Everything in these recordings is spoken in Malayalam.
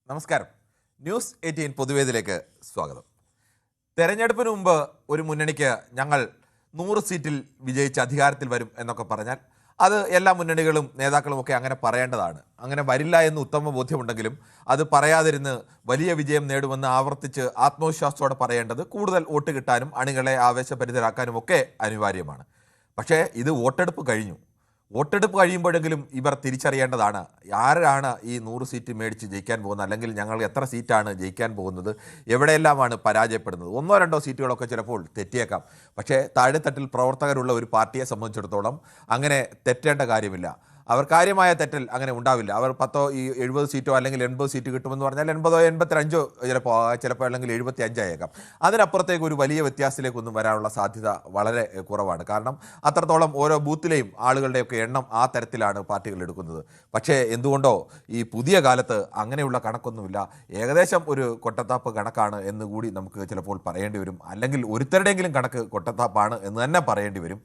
നമസ്കാരം. ന്യൂസ് 18 പൊതുവേദിയിലേക്ക് സ്വാഗതം. തെരഞ്ഞെടുപ്പിന് മുമ്പ് ഒരു മുന്നണിക്ക് ഞങ്ങൾ 100 സീറ്റിൽ വിജയിച്ച് അധികാരത്തിൽ വരും എന്നൊക്കെ പറഞ്ഞാൽ അത് എല്ലാ മുന്നണികളും നേതാക്കളും ഒക്കെ അങ്ങനെ പറയേണ്ടതാണ്. അങ്ങനെ വരില്ല എന്ന് ഉത്തമ ബോധ്യമുണ്ടെങ്കിലും അത് പറയാതിരുന്ന് വലിയ വിജയം നേടുമെന്ന് ആവർത്തിച്ച് ആത്മവിശ്വാസത്തോടെ പറയേണ്ടത് കൂടുതൽ വോട്ട് കിട്ടാനും അണികളെ ആവേശഭരിതരാക്കാനും ഒക്കെ അനിവാര്യമാണ്. പക്ഷേ ഇത് വോട്ടെടുപ്പ് കഴിഞ്ഞു. വോട്ടെടുപ്പ് കഴിയുമ്പോഴെങ്കിലും ഇവർ തിരിച്ചറിയേണ്ടതാണ് ആരാണ് ഈ 100 സീറ്റ് മേടിച്ച് ജയിക്കാൻ പോകുന്നത്, അല്ലെങ്കിൽ ഞങ്ങൾ എത്ര സീറ്റാണ് ജയിക്കാൻ പോകുന്നത്, എവിടെയെല്ലാമാണ് പരാജയപ്പെടുന്നത്. 1-2 സീറ്റുകളൊക്കെ ചിലപ്പോൾ തെറ്റിയേക്കാം. പക്ഷേ താഴെത്തട്ടിൽ പ്രവർത്തകരുള്ള ഒരു പാർട്ടിയെ സംബന്ധിച്ചിടത്തോളം അങ്ങനെ തെറ്റേണ്ട കാര്യമില്ല. അവർ കാര്യമായ തെറ്റൽ അങ്ങനെ ഉണ്ടാവില്ല. അവർ 70 സീറ്റോ അല്ലെങ്കിൽ 80 സീറ്റ് കിട്ടുമെന്ന് പറഞ്ഞാൽ 80 85 ചിലപ്പോൾ അല്ലെങ്കിൽ 75 ആയേക്കാം. അതിനപ്പുറത്തേക്ക് ഒരു വലിയ വ്യത്യാസത്തിലേക്കൊന്നും വരാനുള്ള സാധ്യത വളരെ കുറവാണ്. കാരണം അത്രത്തോളം ഓരോ ബൂത്തിലെയും ആളുകളുടെയൊക്കെ എണ്ണം ആ തരത്തിലാണ് പാർട്ടികൾ എടുക്കുന്നത്. പക്ഷേ എന്തുകൊണ്ടോ ഈ പുതിയ കാലത്ത് അങ്ങനെയുള്ള കണക്കൊന്നുമില്ല. ഏകദേശം ഒരു കൊട്ടത്താപ്പ് കണക്കാണ് എന്ന് കൂടി നമുക്ക് ചിലപ്പോൾ പറയേണ്ടി വരും. അല്ലെങ്കിൽ ഒരുത്തരുടെയെങ്കിലും കണക്ക് കൊട്ടത്താപ്പാണ് എന്ന് തന്നെ പറയേണ്ടി വരും.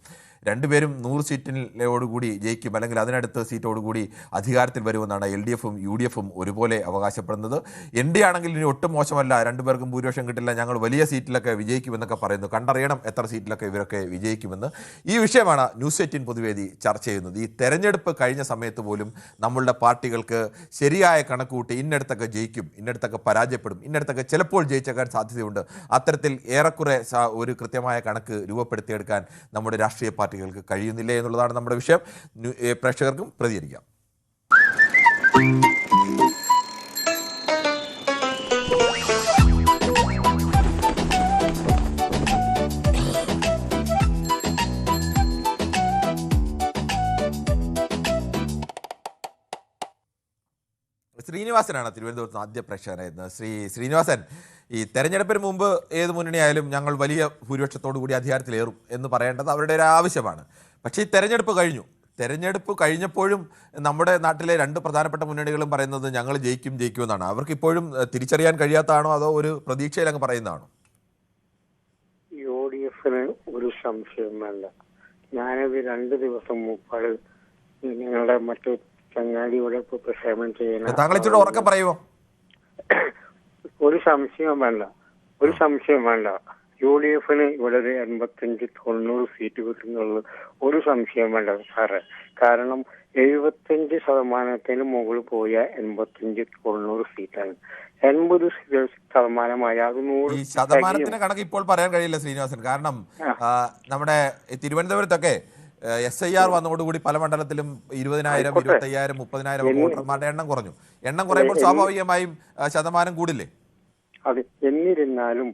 രണ്ടുപേരും 100 സീറ്റിനോടുകൂടി ജയിക്കും, അല്ലെങ്കിൽ അതിനടുത്ത് സീറ്റോടുകൂടി അധികാരത്തിൽ വരുമെന്നാണ് LDFും UDFും ഒരുപോലെ അവകാശപ്പെടുന്നത്. ND ആണെങ്കിൽ ഇനി ഒട്ടും മോശമല്ല, രണ്ടുപേർക്കും ഭൂരിപക്ഷം കിട്ടില്ല, ഞങ്ങൾ വലിയ സീറ്റിലൊക്കെ വിജയിക്കുമെന്നൊക്കെ പറയുന്നു. കണ്ടറിയണം എത്ര സീറ്റിലൊക്കെ ഇവരൊക്കെ വിജയിക്കുമെന്ന്. ഈ വിഷയമാണ് ന്യൂസ് 18 പൊതുവേദി ചർച്ച ചെയ്യുന്നത്. ഈ തെരഞ്ഞെടുപ്പ് കഴിഞ്ഞ സമയത്ത് പോലും നമ്മളുടെ പാർട്ടികൾക്ക് ശരിയായ കണക്ക് കൂട്ടി ഇന്നടത്തൊക്കെ ജയിക്കും, ഇന്നടത്തൊക്കെ പരാജയപ്പെടും, ഇന്നടത്തൊക്കെ ചിലപ്പോൾ ജയിച്ചേക്കാൻ സാധ്യതയുണ്ട്, അത്തരത്തിൽ ഏറെക്കുറെ ഒരു കൃത്യമായ കണക്ക് രൂപപ്പെടുത്തിയെടുക്കാൻ നമ്മുടെ രാഷ്ട്രീയ പാർട്ടികൾക്ക് കഴിയുന്നില്ല എന്നുള്ളതാണ് നമ്മുടെ വിഷയം. പ്രേക്ഷകർക്കും പ്രതികരിക്കാം. ശ്രീനിവാസനാണ് തിരുവനന്തപുരത്ത് ആദ്യ പ്രേക്ഷകനായിരുന്നത്. ശ്രീനിവാസൻ, ഈ തെരഞ്ഞെടുപ്പിന് മുമ്പ് ഏത് മുന്നണിയായാലും ഞങ്ങൾ വലിയ ഭൂരിപക്ഷത്തോടു കൂടി അധികാരത്തിലേറും എന്ന് പറയേണ്ടത് അവരുടെ ഒരു ആവശ്യമാണ്. പക്ഷേ ഈ തെരഞ്ഞെടുപ്പ് കഴിഞ്ഞു. തെരഞ്ഞെടുപ്പ് കഴിഞ്ഞപ്പോഴും നമ്മുടെ നാട്ടിലെ 2 പ്രധാനപ്പെട്ട മുന്നണികളും പറയുന്നത് ഞങ്ങൾ ജയിക്കുമെന്നാണ്. അവർക്ക് ഇപ്പോഴും തിരിച്ചറിയാൻ കഴിയാത്തതാണോ അതോ ഒരു പ്രതീക്ഷയിൽ അങ്ങ് പറയുന്നതാണോ? UDFന് ഒരു സംശയം വേണ്ട. ഞാനത് 2 ദിവസം മുമ്പാണ് നിങ്ങളുടെ മറ്റു ചങ്ങാടിയോടെ പ്രക്ഷേപണം ചെയ്യുന്ന. താങ്കൾ ഇച്ചിരി ഉറക്കം പറയുമോ? ഒരു സംശയം വേണ്ട. UDFന് ഇവിടെ ഒരു 85-90 സീറ്റ് കിട്ടുന്നുള്ളൂ. ഒരു സംശയം വേണ്ട സാറേ. കാരണം 75% മുകളിൽ പോയ 85-90 സീറ്റാണ്. 80% അത് 100. ഈ ശതമാനത്തിന്റെ കണക്ക് ഇപ്പോൾ പറയാൻ കഴിയില്ല ശ്രീനിവാസൻ. കാരണം നമ്മുടെ തിരുവനന്തപുരത്തൊക്കെ SIR വന്നതോടുകൂടി പല മണ്ഡലത്തിലും 20,000, 25,000, 30,000 വോട്ടർമാരുടെ എണ്ണം കുറഞ്ഞു. എണ്ണം കുറയുമ്പോൾ സ്വാഭാവികമായും ശതമാനം കൂടില്ലേ? അതെ. എന്നിരുന്നാലും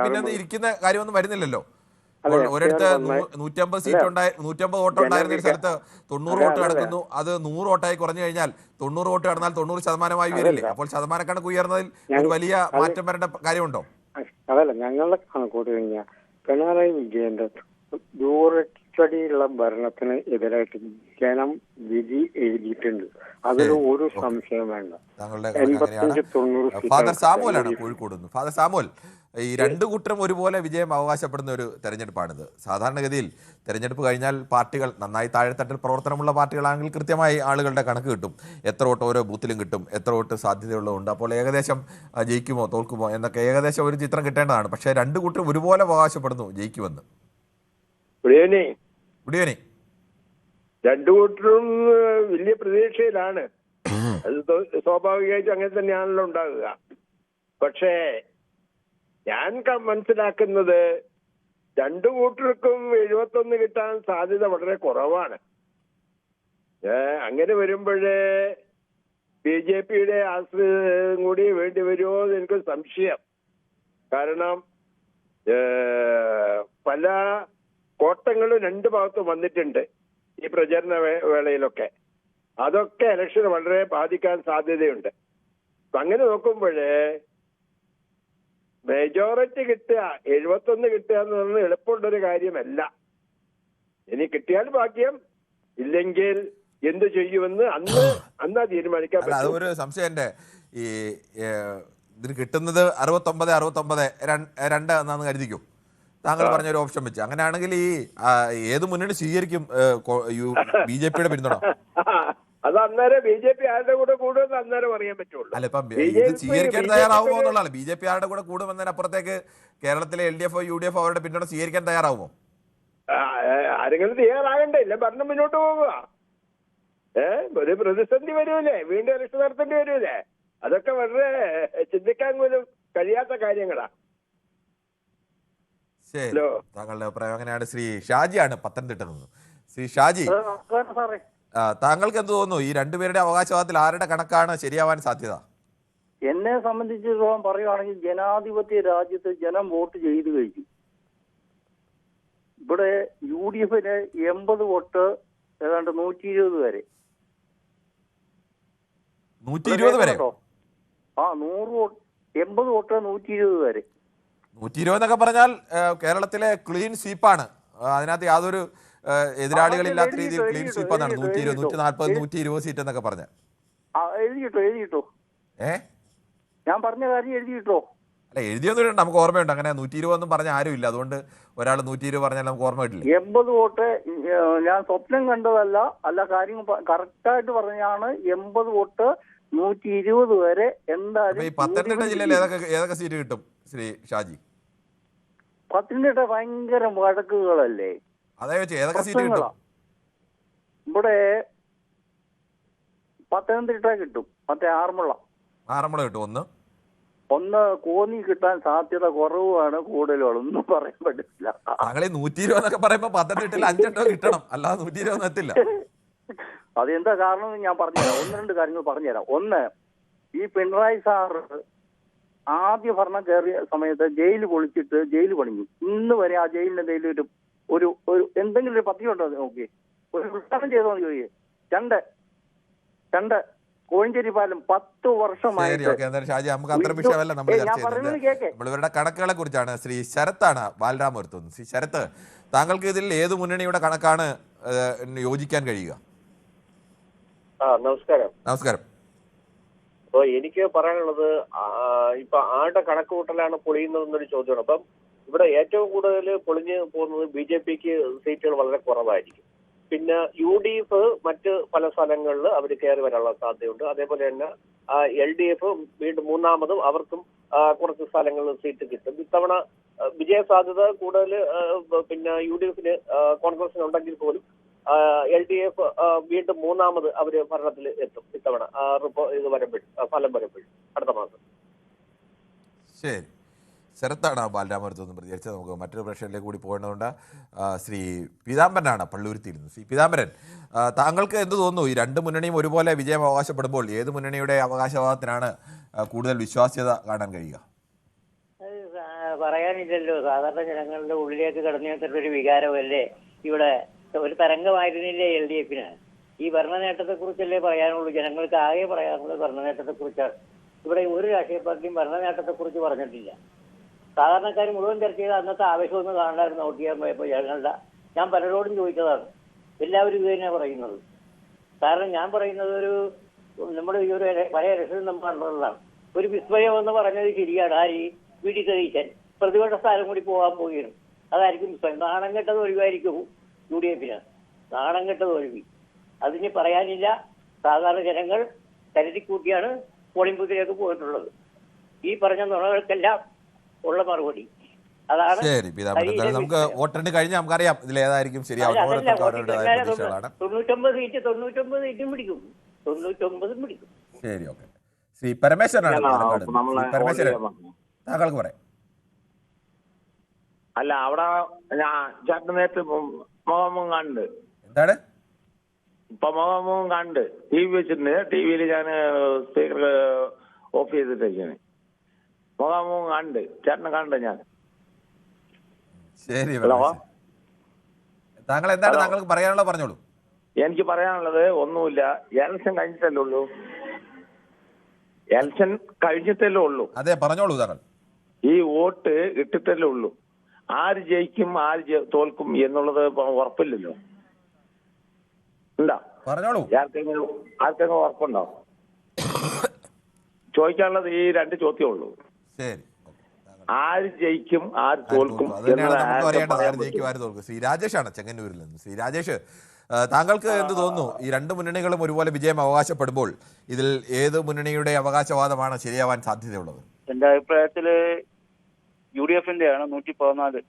പിന്നെ ഇരിക്കുന്ന കാര്യമൊന്നും വരുന്നില്ലല്ലോ. ഒരിടത്ത് 150 സീറ്റ് 150 വോട്ട് ഉണ്ടായിരുന്ന ഒരു സ്ഥലത്ത് 90 വോട്ട് കിടക്കുന്നു. അത് 100 വോട്ടായി കുറഞ്ഞു കഴിഞ്ഞാൽ 90 വോട്ട് കടന്നാൽ 90% വരില്ലേ? അപ്പോൾ ശതമാനക്കണക്ക് ഉയർന്നതിൽ ഒരു വലിയ മാറ്റം വരേണ്ട കാര്യമുണ്ടോ? അതല്ല, ഞങ്ങളുടെ കണക്കൂട്ടി കഴിഞ്ഞാൽ പിണറായി വിജയന്റെ ദൂരച്ചടിയുള്ള ഭരണത്തിന് എതിരായിട്ട് ജനം വിധി എഴുതിയിട്ടുണ്ട്. അതിൽ ഒരു സംശയം വേണ്ട. ഫാദർ സാമുവലാണ് കോഴിക്കോട്. ഫാദർ സാമുവൽ, ഈ 2 കൂട്ടരും ഒരുപോലെ വിജയം അവകാശപ്പെടുന്ന ഒരു തെരഞ്ഞെടുപ്പാണിത്. സാധാരണഗതിയിൽ തെരഞ്ഞെടുപ്പ് കഴിഞ്ഞാൽ പാർട്ടികൾ നന്നായി താഴെത്തട്ടിൽ പ്രവർത്തനമുള്ള പാർട്ടികളാണെങ്കിൽ കൃത്യമായി ആളുകളുടെ കണക്ക് കിട്ടും. എത്ര വോട്ട് ഓരോ ബൂത്തിലും കിട്ടും, എത്ര വോട്ട് സാധ്യതയുള്ളതുണ്ട്, അപ്പോൾ ഏകദേശം ജയിക്കുമോ തോൽക്കുമോ എന്നൊക്കെ ഏകദേശം ഒരു ചിത്രം കിട്ടേണ്ടതാണ്. പക്ഷേ 2 കൂട്ടരും ഒരുപോലെ അവകാശപ്പെടുന്നു ജയിക്കുമെന്ന്. Good evening. 2 കൂട്ടരും വലിയ പ്രതീക്ഷയിലാണ്. അത് സ്വാഭാവികമായിട്ടും അങ്ങനെ തന്നെയാണല്ലോ ഉണ്ടാകുക. പക്ഷേ ഞാൻ മനസ്സിലാക്കുന്നത് 2 കൂട്ടർക്കും 71 കിട്ടാൻ സാധ്യത വളരെ കുറവാണ്. അങ്ങനെ വരുമ്പോഴേ BJPയുടെ ആശ്രയം കൂടി വേണ്ടി വരുമോ എന്ന് എനിക്ക് സംശയം. കാരണം പല കോട്ടങ്ങളും 2 ഭാഗത്തും വന്നിട്ടുണ്ട് ഈ പ്രചരണ വേളയിലൊക്കെ. അതൊക്കെ ഇലക്ഷന് വളരെ ബാധിക്കാൻ സാധ്യതയുണ്ട്. അങ്ങനെ നോക്കുമ്പോഴേ മെജോറിറ്റി കിട്ടുക 71 കിട്ടുക എന്ന് പറഞ്ഞാൽ എളുപ്പമുള്ളൊരു കാര്യമല്ല. ഇനി കിട്ടിയാൽ ഭാഗ്യം, ഇല്ലെങ്കിൽ എന്ത് ചെയ്യുമെന്ന് അന്നാ തീരുമാനിക്കാൻ പറ്റും. അതൊരു സംശയം എന്റെ ഈ ഇതിന് കിട്ടുന്നത് 69-2 എന്നാന്ന് കരുതിക്കും. താങ്കൾ പറഞ്ഞൊരു ഓപ്ഷൻ വെച്ച് അങ്ങനെയാണെങ്കിൽ ഈ ഏത് മുന്നണി സ്വീകരിക്കും BJPയുടെ പിന്തുണ? അത് അന്നേരം BJP ആരുടെ കൂടെ കൂടുമെന്ന് അന്നേരം അറിയാൻ പറ്റുള്ളൂ. അല്ല, ഇപ്പം ഇത് സ്വീകരിക്കാൻ തയ്യാറാവുമോ എന്നുള്ളതാണ്. BJP ആരുടെ കൂടെ കൂടുമെന്നതിനപ്പുറത്തേക്ക് കേരളത്തിലെ LDF UDF അവരുടെ പിന്തുണ സ്വീകരിക്കാൻ തയ്യാറാവുമോ? ആരെങ്കിലും തയ്യാറാകണ്ടേ? ഇല്ല ഭരണം മുന്നോട്ട് പോവുക. ഒരു പ്രതിസന്ധി വരൂലേ, വീണ്ടും ഇലക്ഷൻ നടത്തേണ്ടി വരൂലേ? അതൊക്കെ വളരെ ചിന്തിക്കാൻ പോലും കഴിയാത്ത കാര്യങ്ങളാ. ശരി, താങ്കളുടെ അഭിപ്രായം അങ്ങനെയാണ്. ശ്രീ ഷാജിയാണ് പത്തനംതിട്ട നിന്ന്. ശ്രീ ഷാജി, താങ്കൾക്ക് എന്ത് തോന്നുന്നു, ഈ രണ്ടുപേരുടെ അവകാശവാദത്തിൽ ആരുടെ കണക്കാണ് ശരിയാവാൻ സാധ്യത? എന്നെ സംബന്ധിച്ചിടത്തോളം പറയുകയാണെങ്കിൽ ജനാധിപത്യ രാജ്യത്ത് ജനം വോട്ട് ചെയ്തു കഴിഞ്ഞു. ഇവിടെ UDF 80 വോട്ട് ഏതാണ്ട് 120 വരെ. 120 വരെ? 100 വോട്ട്, 80 വോട്ട് 120 വരെ. 120 എന്നൊക്കെ പറഞ്ഞാൽ കേരളത്തിലെ ക്ലീൻ സ്വീപ്പാണ്. അതിനകത്ത് യാതൊരു എതിരാളികളില്ലാത്ത രീതിയിൽ ക്ലീൻ സ്വീപ്പ് എന്നാണ്. 120, 140, 120 സീറ്റ് എന്നൊക്കെ പറഞ്ഞാൽ എഴുതിയിട്ടോ ഞാൻ പറഞ്ഞ കാര്യം എഴുതിയിട്ടോ? അല്ല, എഴുതിയൊന്നും നമുക്ക് ഓർമ്മയുണ്ട്. അങ്ങനെ 120 ഒന്നും പറഞ്ഞ ആരും ഇല്ല. അതുകൊണ്ട് ഒരാൾ 120 പറഞ്ഞാൽ നമുക്ക് ഓർമ്മ കിട്ടില്ല. 80 വോട്ട് ഞാൻ സ്വപ്നം കണ്ടതല്ല, അല്ല കാര്യം കറക്റ്റായിട്ട് പറഞ്ഞാണ്. 80 വോട്ട് 120 വരെ. എന്തായാലും ഈ പത്തനംതിട്ട ജില്ലയിൽ ഏതൊക്കെ സീറ്റ് കിട്ടും ശ്രീ ഷാജി? പത്തനംതിട്ട ഭയങ്കര വഴക്കുകളല്ലേ? അതേ വെച്ച് ഏതൊക്കെ സീറ്റ് കിട്ടും? ഇവിടെ പത്തനംതിട്ട കിട്ടും. മറ്റേ ആറന്മുള കിട്ടും. ഒന്ന് കോന്നി കിട്ടാൻ സാധ്യത കുറവാണ്, കൂടുതലുള്ളൂ. ഒന്നും പറയാൻ പറ്റില്ല. താങ്കൾ 120 എന്നൊക്കെ പറയുമ്പോ പത്തനംതിട്ടയിൽ 5 കിട്ടണം, അല്ലാതെ 120 ഒന്നും എത്തില്ല. അതെന്താ കാരണം ഞാൻ പറഞ്ഞുതരാം. 1-2 കാര്യങ്ങൾ പറഞ്ഞുതരാം. ഒന്ന്, ഈ പിണറായി സാറ് ആദ്യ ഭരണം കയറിയ സമയത്ത് ജയിൽ പൊളിച്ചിട്ട് ജയിൽ പണിഞ്ഞു. ഇന്ന് വരെ ആ ജയിലിന്റെ എന്തെങ്കിലും ഒരു എന്തെങ്കിലും ഒരു പദ്ധതി ഉണ്ടോ നോക്കി? ഒരു ഉദ്ഘാടനം ചെയ്തോ ചോദിക്കേ. രണ്ട് കോഴഞ്ചേരി പാലം 10 വർഷമായിട്ട്. ഷാജി, നമുക്ക് അത്ര വിഷയമല്ല നമ്മൾ ചർച്ച ചെയ്യുന്നത്. നമ്മളിവരുടെ കണക്കുകളെ കുറിച്ചാണ്. ശ്രീ ശരത്താണ് ബാലരാമപുരത്തുനിന്ന്. ശ്രീ ശരത്ത്, താങ്കൾക്ക് ഇതിൽ ഏത് മുന്നണിയുടെ കണക്കാണ് യോജിക്കാൻ കഴിയുക? നമസ്കാരം. അപ്പൊ എനിക്ക് പറയാനുള്ളത്, ഇപ്പൊ ആരുടെ കണക്ക് കൂട്ടലാണ് പൊളിയുന്നതെന്നൊരു ചോദ്യമാണ്. അപ്പം ഇവിടെ ഏറ്റവും കൂടുതൽ പൊളിഞ്ഞു പോകുന്നത് BJPക്ക് സീറ്റുകൾ വളരെ കുറവായിരിക്കും. പിന്നെ UDF മറ്റ് പല സ്ഥലങ്ങളിൽ അവർ കയറി വരാനുള്ള സാധ്യതയുണ്ട്. അതേപോലെ തന്നെ LDF വീണ്ടും മൂന്നാമതും അവർക്കും കുറച്ച് സ്ഥലങ്ങളിൽ സീറ്റ് കിട്ടും. ഇത്തവണ വിജയ സാധ്യത കൂടുതൽ പിന്നെ UDFന് കോൺഗ്രസിന് ഉണ്ടെങ്കിൽ പോലും LDF വീണ്ടും മൂന്നാമത് അവര് ഭരണത്തിൽ എത്തും ഇത്തവണ ഫലം വരുമ്പോഴും അടുത്ത മാസം. ശരി, ശരത്താണ് ബാലരാമപുരത്ത് നിന്ന് പ്രതികരിച്ചത്. നമുക്ക് മറ്റൊരു പ്രശ്നത്തിലേക്ക് കൂടി പോകേണ്ടതുണ്ട്. ശ്രീ പീതാംബരനാണ് പള്ളൂരുത്തിയിരുന്നു. ശ്രീ പീതാംബരൻ, താങ്കൾക്ക് എന്ത് തോന്നുന്നു, ഈ രണ്ട് മുന്നണിയും ഒരുപോലെ വിജയം അവകാശപ്പെടുമ്പോൾ ഏത് മുന്നണിയുടെ അവകാശവാദത്തിനാണ് കൂടുതൽ വിശ്വാസ്യത കാണാൻ കഴിയുക? പറയാനില്ലല്ലോ. സാധാരണ ജനങ്ങളുടെ ഉള്ളിലേക്ക് കടന്നു വികാരമല്ലേ ഇവിടെ ഒരു തരംഗമായിരുന്നില്ലേ LDFന്? ഈ ഭരണ നേട്ടത്തെക്കുറിച്ചല്ലേ പറയാനുള്ളൂ. ജനങ്ങൾക്ക് ആകെ പറയാനുള്ളത് ഭരണ നേട്ടത്തെക്കുറിച്ചാണ്. ഇവിടെ ഒരു രാഷ്ട്രീയ പാർട്ടിയും ഭരണ നേട്ടത്തെക്കുറിച്ച് പറഞ്ഞിട്ടില്ല. സാധാരണക്കാർ മുഴുവൻ ചർച്ച ചെയ്ത അന്നത്തെ ആവേശമൊന്നും കാണാനായിരുന്നു വോട്ട് ചെയ്യാൻ പോയപ്പോൾ ജനങ്ങളുടെ. ഞാൻ പലരോടും ചോദിച്ചതാണ്, എല്ലാവരും ഇത് തന്നെയാണ് പറയുന്നത്. കാരണം ഞാൻ പറയുന്നത് നമ്മുടെ ഈ ഒരു പഴയ ഇലക്ഷൻ നമ്മൾ കണ്ടുള്ളതാണ്. ഒരു വിസ്മയം എന്ന് പറഞ്ഞത് ശരിയാണ്. ആര് VD സതീശൻ പ്രതിപക്ഷ സ്ഥാനം കൂടി പോകാൻ പോവുകയാണ്. അതായിരിക്കും വിസ്മയം. നാണം കെട്ടത് ഒഴിവായിരിക്കും UDFന്. നാണം കെട്ടത് ഒഴിവി. അതിന് പറയാനില്ല. സാധാരണ ജനങ്ങൾ കരുതിക്കൂട്ടിയാണ് പോളിംഗ് ബൂത്തിലേക്ക് പോയിട്ടുള്ളത്. ഈ പറഞ്ഞ നുണകൾക്കെല്ലാം ഉള്ള മറുപടി അതാണ്. ശരി പീതാംബരൻ, നമുക്ക് വോട്ടെണ്ണി കഴിഞ്ഞാൽ നമുക്കറിയാം ഇതിലേതായിരിക്കും ശരിയാവും. 99 സീറ്റും പിടിക്കും. 99 പിടിക്കും. ശരി, ഓക്കെ. ശ്രീ പരമേശ്വരനാണ്. പരമേശ്വരൻ, താങ്കൾക്ക് പറയാം. അല്ല, അവിടെ ചേട്ടൻ നേരത്തെ മുഖമുഖം കണ്ട്. എന്താണ് ഇപ്പൊ മുഖമുഖം കണ്ട് TV വെച്ചിട്ടുണ്ട്. TV ഞാൻ സ്പീക്കർ ഓഫ് ചെയ്തിട്ടേക്കാണ്. മുഖമുഖം കണ്ട് ചേട്ടനെ കണ്ട് ഞാൻ. ശരി, താങ്കൾ എന്താണ് താങ്കൾക്ക് പറയാനുള്ളത് പറഞ്ഞോളൂ. എനിക്ക് പറയാനുള്ളത് ഒന്നുമില്ല. എലക്ഷൻ കഴിഞ്ഞിട്ടല്ലേ ഉള്ളൂ. എലക്ഷൻ കഴിഞ്ഞിട്ടല്ലേ ഉള്ളൂ. അതെ, പറഞ്ഞോളൂ താങ്കൾ. ഈ വോട്ട് ഇട്ടിട്ടല്ലേ ഉള്ളൂ. ആര് ജയിക്കും ആര് തോൽക്കും എന്നുള്ളത് ഉറപ്പില്ലല്ലോ. ഉണ്ടാ പറഞ്ഞോളൂ. ആർക്കെങ്കിലും ഉറപ്പുണ്ടോ? ചോദിക്കാനുള്ളത് ഈ 2 ചോദ്യമേ ഉള്ളൂ. ശരി, ആര് ജയിക്കും ആര് തോൽക്കും ശ്രീ രാജേഷാണ് ചെങ്ങന്നൂരിൽ നിന്ന്. ശ്രീ രാജേഷ്, താങ്കൾക്ക് എന്ത് തോന്നുന്നു? ഈ രണ്ട് മുന്നണികളും ഒരുപോലെ വിജയം അവകാശപ്പെടുമ്പോൾ ഇതിൽ ഏത് മുന്നണിയുടെ അവകാശവാദമാണ് ശരിയാവാൻ സാധ്യതയുള്ളത്? എന്റെ അഭിപ്രായത്തില് UDF-ന്റെ ആണ് 114.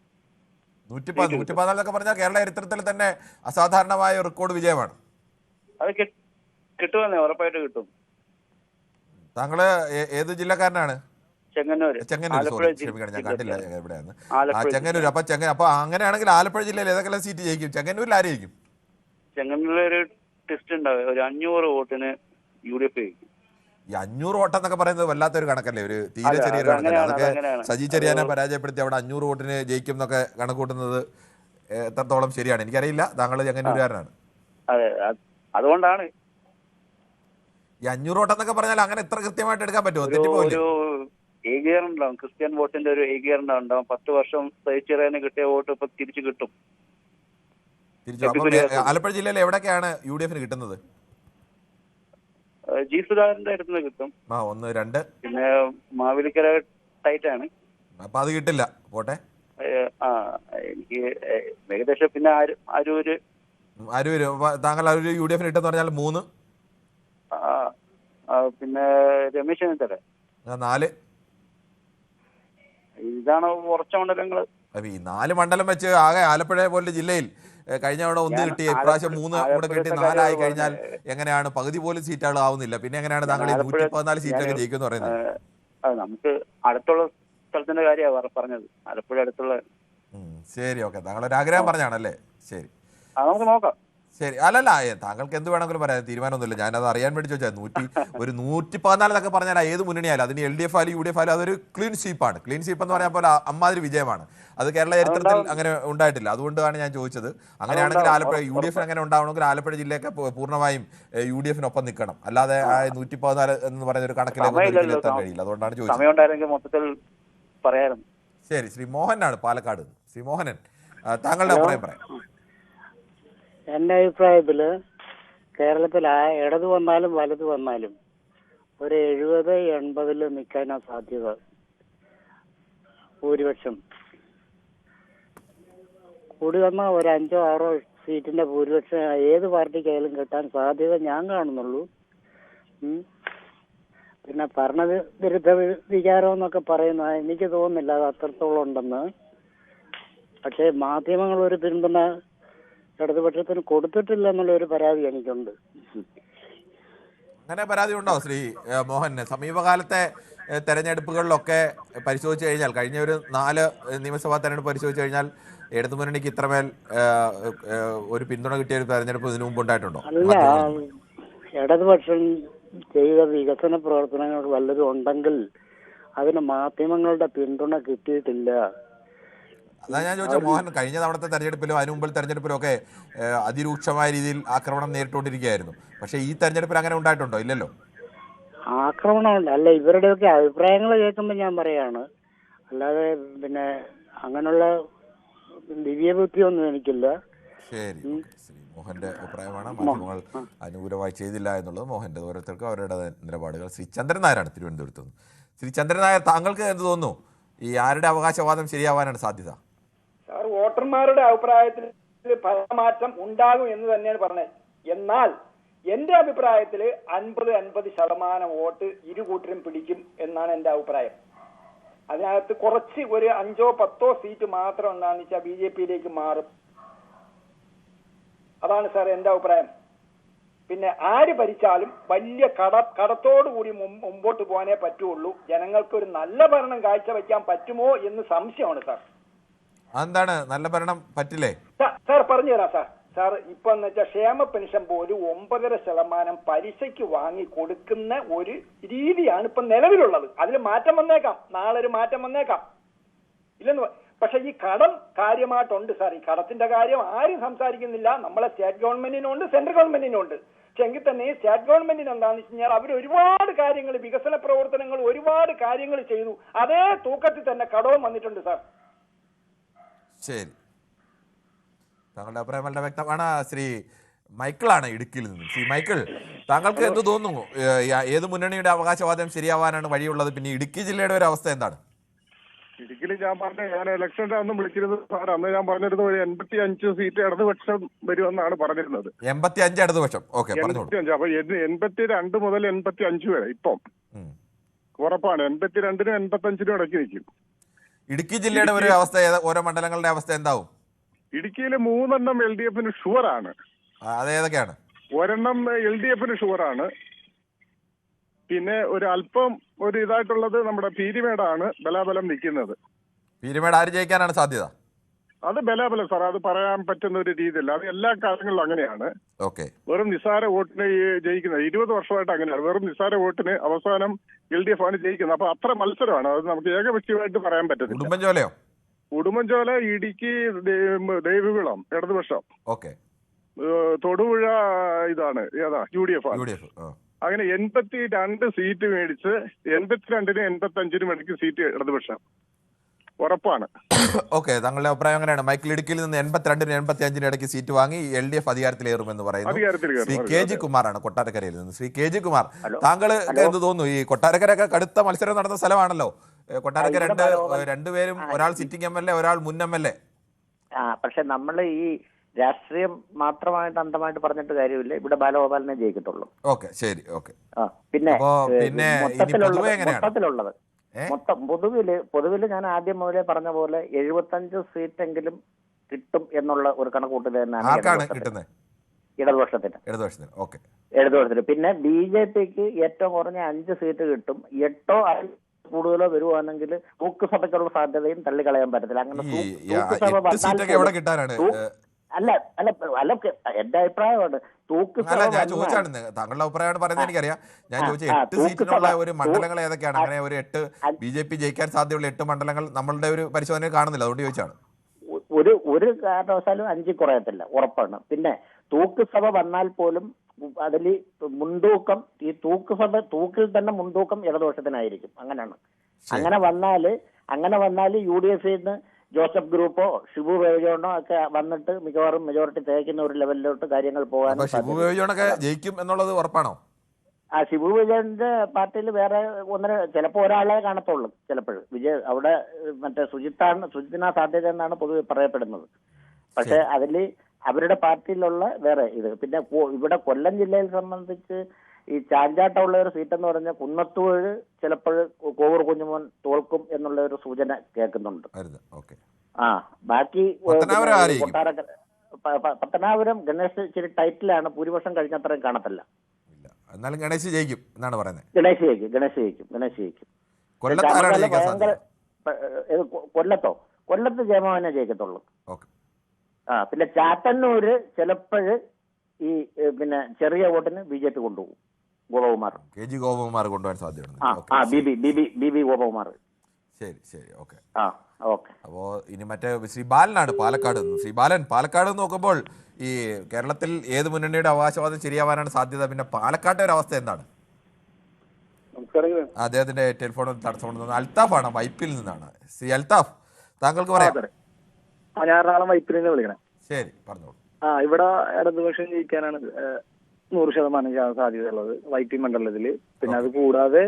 114 എന്നൊക്കെ പറഞ്ഞാൽ കേരള ചരിത്രത്തിൽ തന്നെ അസാധാരണമായ റെക്കോർഡ് വിജയമാണ്. അത് കിട്ടുമെന്നേ, ഉറപ്പായിട്ട് കിട്ടും. താങ്കള് ഏത് ജില്ലക്കാരനാണ്? ചെങ്ങന്നൂർ. സോറി, ക്ഷമിക്കണം, ഞാൻ കണ്ടില്ല എവിടെയാണ്. ചെങ്ങന്നൂർ. അപ്പൊ അങ്ങനെയാണെങ്കിൽ ആലപ്പുഴ ജില്ലയിൽ ഏതൊക്കെ സീറ്റ് ജയിക്കും? ചെങ്ങന്നൂരിൽ ആര് ജയിക്കും? ചെങ്ങന്നൂരിൽ ഒരു ടെസ്റ്റ് ഉണ്ടാവും, ഒരു 500 വോട്ടിന് UDF ജയിക്കും. ഈ 500 വോട്ട് എന്നൊക്കെ പറയുന്നത് വല്ലാത്തൊരു കണക്കല്ലേ, ഒരു തീരെ ചെറിയൊരു കണക്കല്ലേ. അതൊക്കെ സജി ചെറിയാനെ പരാജയപ്പെടുത്തി അവിടെ 500 വോട്ടിന് ജയിക്കും എന്നൊക്കെ കണക്കൂട്ടുന്നത് എത്രത്തോളം ശരിയാണ് എനിക്കറിയില്ല. താങ്കൾ ചെങ്ങന്നൂരുകാരനാണ്. അതെ, അതുകൊണ്ടാണ് ഈ 500 വോട്ട് എന്നൊക്കെ പറഞ്ഞാൽ അങ്ങനെ എത്ര കൃത്യമായിട്ട് എടുക്കാൻ പറ്റുമോ? തെറ്റിപ്പോയില്ലേ? ഏകീകരണം ഉണ്ടാവും, ക്രിസ്ത്യൻ വോട്ടിന്റെ ഒരു ഏകീകരണം ഉണ്ടാവും. 10 വർഷം സഹിച്ചറിയാന് കിട്ടിയ വോട്ട് ഇപ്പൊ തിരിച്ചു കിട്ടും. ആലപ്പുഴ ജില്ലയിൽ എവിടെയൊക്കെയാണ് UDF കിട്ടുന്നത്? ജി സുധാകരന്റെ അടുത്ത് കിട്ടും. 1, 2. പിന്നെ മാവേലിക്കര ടൈറ്റ് ആണ്, അപ്പൊ അത് കിട്ടില്ല. പോട്ടെ, എനിക്ക് ഏകദേശം. പിന്നെ അരൂര്. താങ്കൾ അരൂര് UDF കിട്ടെന്ന് പറഞ്ഞാൽ 3. പിന്നെ രമേശ് ചെന്നിത്തല 4. ഇതാണ് കുറച്ച മണ്ഡലങ്ങള്. ഈ 4 മണ്ഡലം വെച്ച് ആകെ ആലപ്പുഴ പോലുള്ള ജില്ലയിൽ കഴിഞ്ഞ തവണ 1 കിട്ടി, ഇപ്രാവശ്യം 3 കൂടെ കിട്ടി 4 ആയി കഴിഞ്ഞാൽ എങ്ങനെയാണ്? പകുതി പോലും സീറ്റുകൾ ആവുന്നില്ല. പിന്നെ എങ്ങനെയാണ് താങ്കൾ 114 സീറ്റൊക്കെ ജയിക്കുമെന്ന് പറയുന്നത്? നമുക്ക് അടുത്തുള്ള സ്ഥലത്തിന്റെ കാര്യമാണ് പറഞ്ഞത്, ആലപ്പുഴ അടുത്തുള്ള. ശരി, ഓക്കെ. താങ്കൾ ഒരു ആഗ്രഹം പറഞ്ഞാണല്ലേ? ശരി, നമുക്ക് നോക്കാം. ശരി. അല്ലല്ല, താങ്കൾക്ക് എന്ത് വേണമെങ്കിലും പറയാം, തീരുമാനമൊന്നുമില്ല. ഞാനത് അറിയാൻ വേണ്ടി ചോദിച്ചാൽ 114 എന്നൊക്കെ പറഞ്ഞാൽ ഏത് മുന്നണിയായാലും, അതിന് LDF ആയാലും UDF ആയാലും അതൊരു ക്ലീൻ സ്വീപ്പാണ്. ക്ലീൻ സ്വീപ്പ് എന്ന് പറഞ്ഞാൽ പോലെ അമ്മാതിരി വിജയമാണ്. അത് കേരള ചരിത്രത്തിൽ അങ്ങനെ ഉണ്ടായിട്ടില്ല. അതുകൊണ്ടാണ് ഞാൻ ചോദിച്ചത്. അങ്ങനെയാണെങ്കിൽ ആലപ്പുഴ UDF അങ്ങനെ ഉണ്ടാവണമെങ്കിൽ ആലപ്പുഴ ജില്ലയൊക്കെ പൂർണ്ണമായും UDF-നൊപ്പം നിൽക്കണം. അല്ലാതെ 114 എന്ന് പറയുന്ന ഒരു കണക്കിലേക്ക് എത്താൻ കഴിയില്ല. അതുകൊണ്ടാണ് ചോദിച്ചത്. ശരി, ശ്രീ മോഹനാണ് പാലക്കാട്. ശ്രീ മോഹനൻ, താങ്കളുടെ അഭിപ്രായം പറയാം. എൻ്റെ അഭിപ്രായത്തില് കേരളത്തിൽ ഇടത് വന്നാലും വലത് വന്നാലും ഒരു 70-80 നിൽക്കാനാ സാധ്യത. ഭൂരിപക്ഷം കൂടി വന്നാൽ ഒരു 5-6 സീറ്റിന്റെ ഭൂരിപക്ഷം ഏത് പാർട്ടിക്കായാലും കിട്ടാൻ സാധ്യത ഞാൻ കാണുന്നുള്ളൂ. പിന്നെ ഭരണവിരുദ്ധ വികാരം എന്നൊക്കെ പറയുന്ന എനിക്ക് തോന്നുന്നില്ല അത് അത്രത്തോളം ഉണ്ടെന്ന്. പക്ഷേ മാധ്യമങ്ങൾ ഒരു പിന്തുണ ഇടതുപക്ഷത്തിന് കൊടുത്തിട്ടില്ല എന്നുള്ള ഒരു പരാതി എനിക്കുണ്ട്. അങ്ങനെ പരാതി ഉണ്ടോ ശ്രീ മോഹൻ? സമീപകാലത്തെ തെരഞ്ഞെടുപ്പുകളിലൊക്കെ പരിശോധിച്ച് കഴിഞ്ഞാൽ, കഴിഞ്ഞ ഒരു 4 നിയമസഭാ തെരഞ്ഞെടുപ്പ് പരിശോധിച്ച് കഴിഞ്ഞാൽ ഇടതുമുന്നണിക്ക് ഇത്രമേൽ ഒരു പിന്തുണ കിട്ടിയ ഒരു തെരഞ്ഞെടുപ്പ് ഇതിനു മുമ്പ് ഉണ്ടായിട്ടുണ്ടോ? അല്ല, ഇടതുപക്ഷം ചെയ്ത വികസന പ്രവർത്തനങ്ങൾ വല്ലതും ഉണ്ടെങ്കിൽ അതിന് മാധ്യമങ്ങളുടെ പിന്തുണ കിട്ടിയിട്ടില്ല. അതാ ഞാൻ ചോദിച്ചത്. മോഹൻ, കഴിഞ്ഞ തവണത്തെ തെരഞ്ഞെടുപ്പിലും അതിനു മുമ്പിൽ തെരഞ്ഞെടുപ്പിലും ഒക്കെ അതിരൂക്ഷമായ രീതിയിൽ ആക്രമണം നേരിട്ടുകൊണ്ടിരിക്കുകയായിരുന്നു. പക്ഷേ ഈ തെരഞ്ഞെടുപ്പിൽ അങ്ങനെ ഉണ്ടായിട്ടുണ്ടോ? ഇല്ലല്ലോ. ആക്രമണമുണ്ട്. അല്ല, ഇവരുടെയൊക്കെ അഭിപ്രായങ്ങൾ കേൾക്കുമ്പോൾ ഞാൻ പറയാണ്, അല്ലാതെ പിന്നെ അങ്ങനെയുള്ള ദിവ്യബുദ്ധിയൊന്നും എനിക്കില്ല. ശരി, ശ്രീ മോഹന്റെ അഭിപ്രായമാണ്. മാധ്യമങ്ങൾ അനുകൂലമായി ചെയ്തില്ല എന്നുള്ളത് മോഹന്റെ. ഓരോരുത്തർക്കും അവരുടെ നിലപാടുകൾ. ശ്രീ ചന്ദ്രൻ നായരാണ് തിരുവനന്തപുരത്ത് നിന്ന്. ശ്രീ ചന്ദ്രൻ നായർ, താങ്കൾക്ക് എന്ത് തോന്നുന്നു? ഈ ആരുടെ അവകാശവാദം ശരിയാവാനാണ് സാധ്യത? സാർ, വോട്ടർമാരുടെ അഭിപ്രായത്തിൽ ഫലമാറ്റം ഉണ്ടാകും എന്ന് തന്നെയാണ് പറഞ്ഞത്. എന്നാൽ എന്റെ അഭിപ്രായത്തിൽ 50-50% വോട്ട് ഇരുകൂട്ടരും പിടിക്കും എന്നാണ് എന്റെ അഭിപ്രായം. അതിനകത്ത് കുറച്ച് ഒരു 5-10 സീറ്റ് മാത്രം എന്താണെന്ന് വെച്ചാൽ BJP-യിലേക്ക് മാറും. അതാണ് സാർ എന്റെ അഭിപ്രായം. പിന്നെ ആര് ഭരിച്ചാലും വലിയ കടത്തോടു കൂടി മുമ്പോട്ട് പോകാനേ പറ്റുള്ളൂ. ജനങ്ങൾക്ക് ഒരു നല്ല ഭരണം കാഴ്ചവെക്കാൻ പറ്റുമോ എന്ന് സംശയമാണ് സാർ. എന്താണ് നല്ല ഭരണം പറ്റില്ലേ? സാർ പറഞ്ഞുതരാം സാർ. സാർ ഇപ്പൊ എന്ന് വെച്ചാൽ ക്ഷേമ പെൻഷൻ പോലും 9.5% പലിശയ്ക്ക് വാങ്ങി കൊടുക്കുന്ന ഒരു രീതിയാണ് ഇപ്പൊ നിലവിലുള്ളത്. അതിൽ മാറ്റം വന്നേക്കാം, നാളെ ഒരു മാറ്റം വന്നേക്കാം, ഇല്ലെന്ന്. പക്ഷെ ഈ കടം കാര്യമായിട്ടുണ്ട് സാർ. ഈ കടത്തിന്റെ കാര്യം ആരും സംസാരിക്കുന്നില്ല. നമ്മളെ സ്റ്റേറ്റ് ഗവൺമെന്റിനുണ്ട്, സെൻട്രൽ ഗവൺമെന്റിനുണ്ട്. പക്ഷെ എങ്കിൽ തന്നെ സ്റ്റേറ്റ് ഗവൺമെന്റിന് എന്താണെന്ന് വെച്ച് കഴിഞ്ഞാൽ അവർ ഒരുപാട് കാര്യങ്ങൾ, വികസന പ്രവർത്തനങ്ങൾ ഒരുപാട് കാര്യങ്ങൾ ചെയ്തു. അതേ തൂക്കത്തിൽ തന്നെ കടവും വന്നിട്ടുണ്ട് സാർ. ശരി, താങ്കളുടെ അഭിപ്രായം വളരെ വ്യക്തമാണ്. ശ്രീ മൈക്കിളാണ് ഇടുക്കിയിൽ നിന്ന്. ശ്രീ മൈക്കിൾ, താങ്കൾക്ക് എന്ത് തോന്നുന്നു? ഏത് മുന്നണിയുടെ അവകാശവാദം ശരിയാവാനാണ് വഴിയുള്ളത്? പിന്നെ ഇടുക്കി ജില്ലയുടെ ഒരു അവസ്ഥ എന്താണ്? ഇടുക്കിയിൽ ഞാൻ പറഞ്ഞ ഞാൻ ഇലക്ഷന്റെ അന്ന് വിളിച്ചിരുന്നത് സാർ, അന്ന് ഞാൻ പറഞ്ഞിരുന്നത് ഒരു 85 സീറ്റ് ഇടതുപക്ഷം വരുമെന്നാണ് പറഞ്ഞിരുന്നത്. 85 ഇടതുപക്ഷം. ഓക്കെ, 85. അപ്പൊ 82 മുതൽ 85 വരെ ഇപ്പം ഉറപ്പാണ്. 82-നും 85-നും ഇടയ്ക്ക് നിൽക്കും. ഇടുക്കി ജില്ലയുടെ ഒരു അവസ്ഥ, ഓരോ മണ്ഡലങ്ങളുടെ അവസ്ഥ എന്താവും? ഇടുക്കിയിൽ 3 LDF-ന് ഷുവറാണ്. അത് ഏതൊക്കെയാണ്? ഒരെണ്ണം LDF-ന് ഷുവറാണ്. പിന്നെ ഒരു അല്പം ഒരു ഇതായിട്ടുള്ളത് നമ്മുടെ പീരിമേടാണ് ബലാബലം നിൽക്കുന്നത്. പീരിമേട് ആര് ജയിക്കാനാണ് സാധ്യത? അത് ബലാബലം സാർ, അത് പറയാൻ പറ്റുന്ന ഒരു രീതിയല്ല. അത് എല്ലാ കാലങ്ങളിലും അങ്ങനെയാണ്. ഓക്കെ. വെറും നിസ്സാര വോട്ടിന് ജയിക്കുന്നത് 20 വർഷമായിട്ട് അങ്ങനെയാണ്. വെറും നിസ്സാര വോട്ടിന് അവസാനം LDF ആണ് ജയിക്കുന്നത്. അപ്പൊ അത്ര മത്സരമാണ്. അത് നമുക്ക് ഏകപക്ഷീയമായിട്ട് പറയാൻ പറ്റത്തില്ല. ഉടുമ്പൻചോലയോ? ഉടുമ്പൻചോല, ഇടുക്കി, ദേവികുളം ഇടതുപക്ഷം. ഓക്കെ. തൊടുപുഴ ഇതാണ് ഏതാ UDF ആണ്. അങ്ങനെ 82 സീറ്റ് മേടിച്ച് 82-നും 85-നും ഇടയ്ക്ക് സീറ്റ് ഇടതുപക്ഷം ഉറപ്പാണ്. ഓക്കെ, താങ്കളുടെ അഭിപ്രായം അങ്ങനെയാണ്. മൈക്കിൾ ഇടുക്കിയിൽ നിന്ന് 82-നും 85-നും ഇടയ്ക്ക് സീറ്റ് വാങ്ങി LDF അധികാരത്തിലേറുമെന്ന് പറയുന്നു. ശ്രീ KG കുമാറാണ് കൊട്ടാരക്കരയിൽ നിന്ന്. ശ്രീ KG കുമാർ, താങ്കൾ എന്ത് തോന്നുന്നു? ഈ കൊട്ടാരക്കരയൊക്കെ കടുത്ത മത്സരം നടന്ന സ്ഥലമാണല്ലോ. കൊട്ടാരക്കര രണ്ടുപേരും, ഒരാൾ സിറ്റിംഗ് MLA, ഒരാൾ മുൻ MLA. പക്ഷെ നമ്മൾ ഈ രാഷ്ട്രീയം മാത്രമായിട്ട് അന്തമായിട്ട് പറഞ്ഞിട്ട് കാര്യമില്ല. ഇവിടെ ബാലഗോപാലിനെ ജയിക്കത്തുള്ളൂ. ഓക്കെ, ശരി. ഓക്കെ. പിന്നെ മൊത്തത്തിലുള്ളത് പൊതുവില് ഞാൻ ആദ്യം മുതലേ പറഞ്ഞ പോലെ 75 സീറ്റെങ്കിലും കിട്ടും എന്നുള്ള ഒരു കണക്കൂട്ടൽ തന്നെയാണ് കിട്ടുന്നത് ഇടതുപക്ഷത്തിന്. പിന്നെ BJPക്ക് ഏറ്റവും കുറഞ്ഞ 5 സീറ്റ് കിട്ടും. 8 കൂടുതലോ വരുവാണെങ്കിൽ തൂക്കുസഭയ്ക്കുള്ള സാധ്യതയും തള്ളിക്കളയാൻ പറ്റത്തില്ല. അങ്ങനെ അല്ല എന്റെ അഭിപ്രായമാണ്. താങ്കളുടെ അഭിപ്രായമാണ് പറയുന്നത് എനിക്കറിയാം. ഞാൻ ചോദിച്ചത് 8 സീറ്റിനുള്ള ഒരു മണ്ഡലങ്ങൾ ഏതൊക്കെയാണ്? അങ്ങനെ ഒരു 8 BJP ജയിക്കാൻ സാധ്യതയുള്ള 8 മണ്ഡലങ്ങൾ നമ്മളുടെ ഒരു പരിശോധനയിൽ കാണുന്നില്ല. അതുകൊണ്ട് ചോദിച്ചാണ്. ഒരു കാരണവശാലും 5 കുറയത്തില്ല, ഉറപ്പാണ്. പിന്നെ തൂക്കുസഭ വന്നാൽ പോലും അതിൽ മുൻതൂക്കം, ഈ തൂക്കിൽ തന്നെ മുൻതൂക്കം ഇടതുപക്ഷത്തിനായിരിക്കും. അങ്ങനെയാണ്. അങ്ങനെ വന്നാല് UDF-ന്ന് ജോസഫ് ഗ്രൂപ്പോ ഷിബു ബേബിജോണോ ഒക്കെ വന്നിട്ട് മിക്കവാറും മെജോറിറ്റി തേക്കുന്ന ഒരു ലെവലിലോട്ട് കാര്യങ്ങൾ പോകാൻ. ഷിബു ബേബിജോണൊക്കെ ജയിക്കും എന്നുള്ളത് ഉറപ്പാണോ? ഷിബു ബേബിജോണിന്റെ പാർട്ടിയിൽ വേറെ ചിലപ്പോൾ ഒരാളെ കാണത്തുള്ളൂ. ചിലപ്പോൾ അവിടെ മറ്റേ സുജിത്തിനാ സാധ്യത എന്നാണ് പൊതുവെ പറയപ്പെടുന്നത്. പക്ഷെ അതില് അവരുടെ പാർട്ടിയിലുള്ള വേറെ ഇത്. പിന്നെ ഇവിടെ കൊല്ലം ജില്ലയിൽ സംബന്ധിച്ച് ഈ ചാഞ്ചാട്ടമുള്ള ഒരു സീറ്റ് എന്ന് പറഞ്ഞാൽ കുന്നത്തൂര് ചിലപ്പോൾ കോവൂർ കുഞ്ഞുമോൻ തോൽക്കും എന്നുള്ള ഒരു സൂചന കേൾക്കുന്നുണ്ട്. ബാക്കി പത്തനാപുരം ഗണേഷ് ഇച്ചിരി ടൈറ്റിലാണ്. ഭൂരിപക്ഷം കഴിഞ്ഞത്രയും കാണത്തില്ല. എന്നാലും ഗണേശ് ജയിക്കും എന്നാണ് പറയുന്നത്. ഗണേശ് ജയിക്കും. കൊല്ലത്ത് ജയമോഹനെ ജയിക്കത്തുള്ളൂ. പിന്നെ ചാത്തന്നൂര് ചിലപ്പോഴ് ഈ പിന്നെ ചെറിയ വോട്ടിന് BJP കൊണ്ടുപോകും. KG ഗോപകുമാർ കൊണ്ടുപോകാൻ സാധ്യതയുണ്ട്. ബി ഗോപകുമാർ. ശരി. ഓക്കെ. അപ്പോ ഇനി മറ്റേ ശ്രീ ബാലനാണ് പാലക്കാട് നിന്ന്. ശ്രീ ബാലൻ, പാലക്കാട് നോക്കുമ്പോൾ ഈ കേരളത്തിൽ ഏത് മുന്നണിയുടെ അവകാശവാദം ശരിയാവാനാണ് സാധ്യത? പിന്നെ പാലക്കാട്ടെ ഒരു അവസ്ഥ എന്താണ്? അദ്ദേഹത്തിന്റെ ടെലിഫോണിൽ തടസ്സമുണ്ടെന്ന്. അൽത്താഫാണ്, വൈപ്പിൽ നിന്നാണ്. ശ്രീ അൽത്താഫ്, താങ്കൾക്ക് പറയാം. ഞാൻ വൈപ്പിൽ നിന്ന് വിളിക്കണേ. ശരി, പറഞ്ഞോളൂ. ഇവിടെ ഇടതുപക്ഷം ജയിക്കാനാണ് 100% സാധ്യതയുള്ളത് വൈപ്പിൻ മണ്ഡലത്തില്. പിന്നെ അത് കൂടാതെ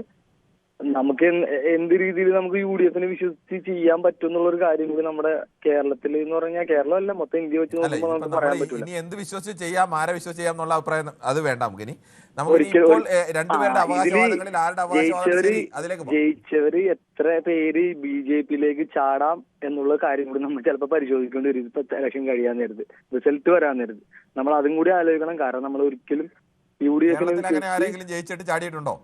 നമുക്ക് എന്ത് രീതിയിൽ നമുക്ക് UDF-നെ വിശ്വസിച്ച് ചെയ്യാൻ പറ്റും എന്നുള്ള ഒരു കാര്യം കൂടി നമ്മുടെ കേരളത്തിൽ എന്ന് പറഞ്ഞാൽ, കേരളമല്ല മൊത്തം ഇന്ത്യ വെച്ച് നോക്കുമ്പോൾ നമുക്ക് പറയാൻ പറ്റില്ല. ഇനി എന്ത് വിശ്വസിച്ച് ചെയ്യാം, ആരെ വിശ്വസിച്ച് ചെയ്യാം എന്നുള്ള അഭിപ്രായം അത് വേണ്ട. നമുക്ക് ഇനി ഇപ്പോൾ രണ്ടുപേരുടെ അവകാശവാദങ്ങളിൽ ആരുടെ അവകാശവാദം ജയിച്ചവര് എത്ര പേര് BJP-യിലേക്ക് ചാടാം എന്നുള്ള കാര്യം കൂടി നമ്മൾ ചിലപ്പോൾ പരിശോധിക്കേണ്ടി വരും. ഇപ്പൊ ഇലക്ഷൻ കഴിയാൻ നേരത്ത്, റിസൾട്ട് വരാൻ നേരത്ത് നമ്മൾ അതും കൂടി ആലോചിക്കണം. കാരണം നമ്മൾ ഒരിക്കലും UDF-നെ ആരെങ്കിലും ജയിച്ചിട്ട് ചാടിയിട്ടുണ്ടോ?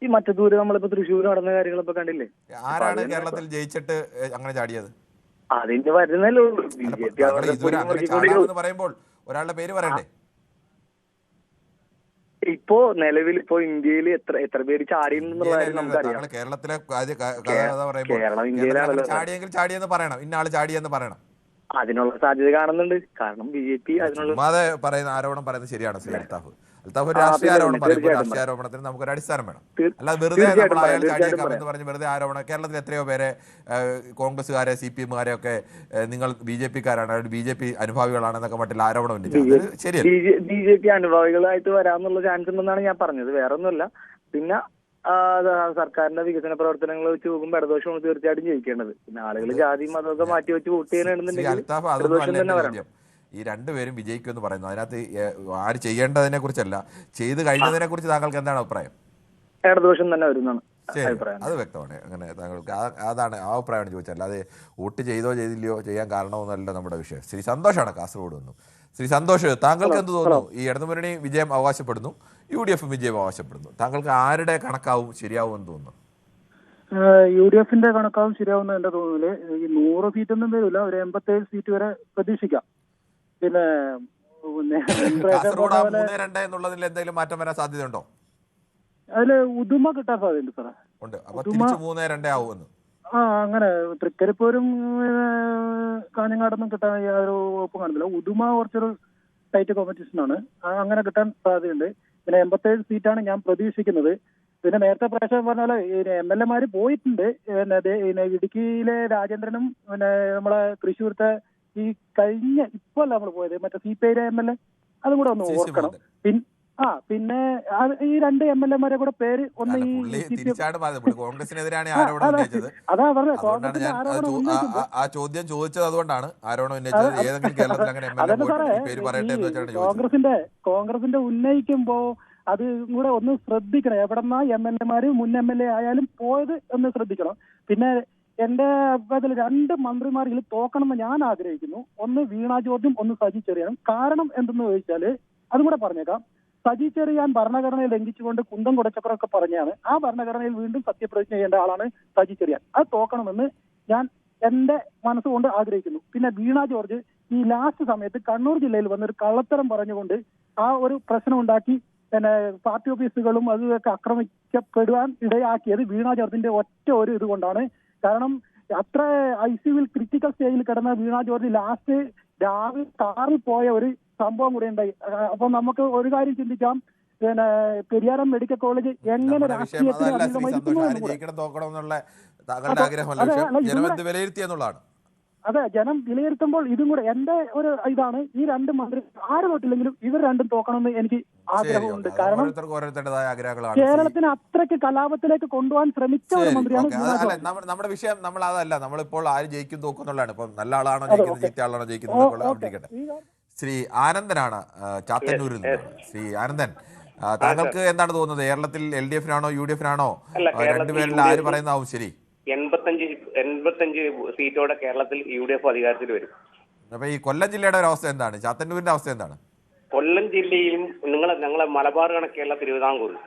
ഈ മറ്റത്തൂര് നമ്മളിപ്പോ തൃശ്ശൂർ നടന്ന കാര്യങ്ങളൊക്കെ കണ്ടില്ലേ? ആരാണ് കേരളത്തിൽ ജയിച്ചിട്ട് അങ്ങനെ ചാടിയത്? അതിന്റെ വരുന്നല്ലേ ഉള്ളൂ. പറയുമ്പോൾ ഒരാളുടെ പേര് പറയണ്ടേ? ഇപ്പോ നിലവിൽ ഇപ്പോ ഇന്ത്യയിൽ എത്ര പേര് ചാടിയെന്നുള്ള കാര്യം നമുക്കറിയാം. കേരളത്തിലെ ചാടിയെങ്കിൽ ചാടിയെന്ന് പറയണം, ഇന്ന ആള് ചാടിയെന്ന് പറയണം. അതിനുള്ള സാധ്യത കാണുന്നുണ്ട്. കാരണം BJP അതിനുള്ള പറയുന്ന ആരോപണം പറയുന്നത് ശരിയാണ്. ശ്രീ അൽത്താഫ് രാഷ്ട്രീയ ആരോപണം പറയുമ്പോൾ രാഷ്ട്രീയ ആരോപണത്തിന് നമുക്കൊരു അടിസ്ഥാനം വേണം. അല്ലാതെ വെറുതെ നമ്മൾ അയാൾ ചാടിയേക്കാം എന്ന് പറഞ്ഞ് വെറുതെ ആരോപണം. കേരളത്തിൽ എത്രയോ പേരെ കോൺഗ്രസ്സുകാരെ CPM-കാരെ ഒക്കെ നിങ്ങൾ BJP-കാരാണ്, BJP അനുഭാവികളാണെന്നൊക്കെ മറ്റുള്ള ആരോപണം ഉണ്ട്. ശരിയല്ല. BJP അനുഭാവികളായിട്ട് വരാനുള്ള ചാൻസ് ഉണ്ടെന്നാണ് ഞാൻ പറഞ്ഞത്, വേറെ ഒന്നുമല്ല. പിന്നെ സർക്കാരിന്റെ വികസന പ്രവർത്തനങ്ങൾ വെച്ച് നോക്കുമ്പോൾ ഇടതുപക്ഷമാണ് തീർച്ചയായിട്ടും ജയിക്കേണ്ടത്. പിന്നെ ആളുകൾ ജാതി മതമൊക്കെ മാറ്റി വെച്ച് വോട്ട് ചെയ്യണമെന്നുണ്ടെങ്കിൽ ഇടതുപക്ഷം തന്നെ വരണം. ഈ രണ്ടുപേരും വിജയിക്കുമെന്ന് പറയുന്നു. അതിനകത്ത് ആര് ചെയ്യേണ്ടതിനെ കുറിച്ചല്ല, ചെയ്ത് കഴിഞ്ഞതിനെ കുറിച്ച് താങ്കൾക്ക് എന്താണ് അഭിപ്രായം? ഇടതുപക്ഷം തന്നെ വരുന്നതാണ് അഭിപ്രായം. അത് വ്യക്തമാണ്. അങ്ങനെ താങ്കൾക്ക് അതാണ് ആ അഭിപ്രായമാണ് ചോദിച്ചത്. അല്ലാതെ വോട്ട് ചെയ്തോ ചെയ്തില്ലയോ ചെയ്യാൻ കാരണമൊന്നുമല്ല നമ്മുടെ വിഷയം. ശ്രീ സന്തോഷാണ് കാസർഗോഡ് നിന്നും. ശ്രീ സന്തോഷ്, താങ്കൾക്ക് എന്ത് തോന്നുന്നു? ഈ ഇടതുമുന്നണി വിജയം അവകാശപ്പെടുന്നു, UDF വിജയം അവകാശപ്പെടുന്നു. താങ്കൾക്ക് ആരുടെ കണക്കാവും ശരിയാവും എന്ന് തോന്നുന്നു? UDF കണക്കാവും ശരിയാവുന്ന എന്റെ തോന്നല്. ഈ 100 സീറ്റൊന്നും വരില്ല, ഒരു 87 സീറ്റ് വരെ പ്രതീക്ഷിക്കാം. പിന്നെ കാസർഗോഡ് 3-2 എന്നുള്ളതിൽ എന്തെങ്കിലും മാറ്റം വരാൻ സാധ്യതയുണ്ടോ? അതില് ഉദുമ കിട്ടാൻ സാധ്യതയുണ്ട് സാറേ. ഉണ്ട്. അപ്പൊ തിരിച്ച് 3-2 ആവുമെന്ന്. അങ്ങനെ തൃക്കരിപ്പൂരും കാഞ്ഞങ്ങാടൊന്നും കിട്ടാൻ യാതൊരു ഉറപ്പും കാണുന്നില്ല. ഉദുമ കുറച്ചൊരു ടൈറ്റ് കോമ്പറ്റീഷനാണ്, അങ്ങനെ കിട്ടാൻ സാധ്യതയുണ്ട്. പിന്നെ 87 സീറ്റാണ് ഞാൻ പ്രതീക്ഷിക്കുന്നത്. പിന്നെ നേരത്തെ പ്രാവശ്യം പറഞ്ഞാല് MLA പോയിട്ടുണ്ട്. പിന്നെ ഇടുക്കിയിലെ രാജേന്ദ്രനും പിന്നെ നമ്മളെ തൃശ്ശൂരത്തെ ഈ കഴിഞ്ഞ ഇപ്പല്ല നമ്മൾ പോയത് മറ്റേ CPI MLA, അതും കൂടെ ഒന്ന് ഓർക്കണം. പിന്നെ ഈ 2 MLA കൂടെ പേര് ഒന്ന് ഈ കോൺഗ്രസിനെതിരാണ് ആരോപണം ഉന്നയിച്ചത്. അതാ പറഞ്ഞത് ആ ചോദ്യം ചോദിച്ചത് അതുകൊണ്ടാണ് ആരോപണം ഉന്നയിച്ചത്. ഏതെങ്കിലും കേരളത്തിൽ അങ്ങനെ കോൺഗ്രസിന്റെ ഉന്നയിക്കുമ്പോ അത് കൂടെ ഒന്ന് ശ്രദ്ധിക്കണം. എവിടെന്നാ MLA മുൻ MLA ആയാലും പോയത് എന്ന് ശ്രദ്ധിക്കണം. പിന്നെ എന്റെ അഭിപ്രായത്തിൽ 2 മന്ത്രിമാർ ഇതിൽ തോക്കണമെന്ന് ഞാൻ ആഗ്രഹിക്കുന്നു. ഒന്ന് വീണ ജോർജും ഒന്ന് സജി ചെറിയാനും. കാരണം എന്തെന്ന് ചോദിച്ചാല് അതും കൂടെ പറഞ്ഞേക്കാം. സജി ചെറിയാൻ ഭരണഘടനയെ ലംഘിച്ചുകൊണ്ട് കുന്തം കുടച്ചക്രമൊക്കെ പറഞ്ഞാണ്. ആ ഭരണഘടനയിൽ വീണ്ടും സത്യപ്രതിജ്ഞ ചെയ്യേണ്ട ആളാണ് സജി ചെറിയാൻ. അത് തോക്കണമെന്ന് ഞാൻ എന്റെ മനസ്സുകൊണ്ട് ആഗ്രഹിക്കുന്നു. പിന്നെ വീണ ജോർജ് ഈ ലാസ്റ്റ് സമയത്ത് കണ്ണൂർ ജില്ലയിൽ വന്നൊരു കള്ളത്തരം പറഞ്ഞുകൊണ്ട് ആ ഒരു പ്രശ്നം ഉണ്ടാക്കി പിന്നെ പാർട്ടി ഓഫീസുകളും അതൊക്കെ ആക്രമിക്കപ്പെടുവാൻ ഇടയാക്കിയത് വീണ ജോർജിന്റെ ഒറ്റ ഒരു ഇതുകൊണ്ടാണ്. കാരണം അത്ര ICUവിൽ ക്രിട്ടിക്കൽ സ്റ്റേജിൽ കിടന്ന വീണ ജോർജ് ലാസ്റ്റ് രാവിലെ കാറിൽ പോയ ഒരു സംഭവം കൂടെ ഉണ്ടായി. അപ്പൊ നമുക്ക് ഒരു കാര്യം ചിന്തിക്കാം, പിന്നെ പെരിയാരം മെഡിക്കൽ കോളേജ് എങ്ങനെ രാഷ്ട്രീയത്തിന് അതെ ജനം വിലയിരുത്തുമ്പോൾ ഇതും കൂടെ എന്റെ ഒരു ഇതാണ്. ഈ 2 മന്ത്രി ആര് തോട്ടില്ലെങ്കിലും ഇവർ 2 തോക്കണമെന്ന് എനിക്ക് ആഗ്രഹമുണ്ട്. കാരണം കേരളത്തിന് അത്രയ്ക്ക് കലാപത്തിലേക്ക് കൊണ്ടുപോകാൻ ശ്രമിച്ച ഒരു മന്ത്രിയാണ്. നമ്മുടെ വിഷയം നമ്മൾ അതല്ല, നമ്മളിപ്പോൾ ആര് ജയിക്കും തോക്കുന്നുള്ളതാണ്. ഇപ്പൊ നല്ല ആളാണോ ജയിക്കുന്നത്, ചീത്ത ആളാണോ ജയിക്കുന്നത്. ശ്രീ ആനന്ദനാണ് ചാത്തന്നൂരിൽ നിന്ന്. ശ്രീ ആനന്ദൻ, താങ്കൾക്ക് എന്താണ് തോന്നുന്നത്? കേരളത്തിൽ LDF UDF രണ്ടുപേരിൽ ആര് പറയുന്നതാവും ശരി? 85 സീറ്റോടെ കേരളത്തിൽ UDF അധികാരത്തിൽ വരും. അപ്പൊ ഈ കൊല്ലം ജില്ലയുടെ ഒരു അവസ്ഥ എന്താണ്? ചാത്തന്നൂരിന്റെ അവസ്ഥ എന്താണ്? കൊല്ലം ജില്ലയിലും ഞങ്ങളെ മലബാർ കണക്കുള്ള തിരുവിതാംകൂറിൽ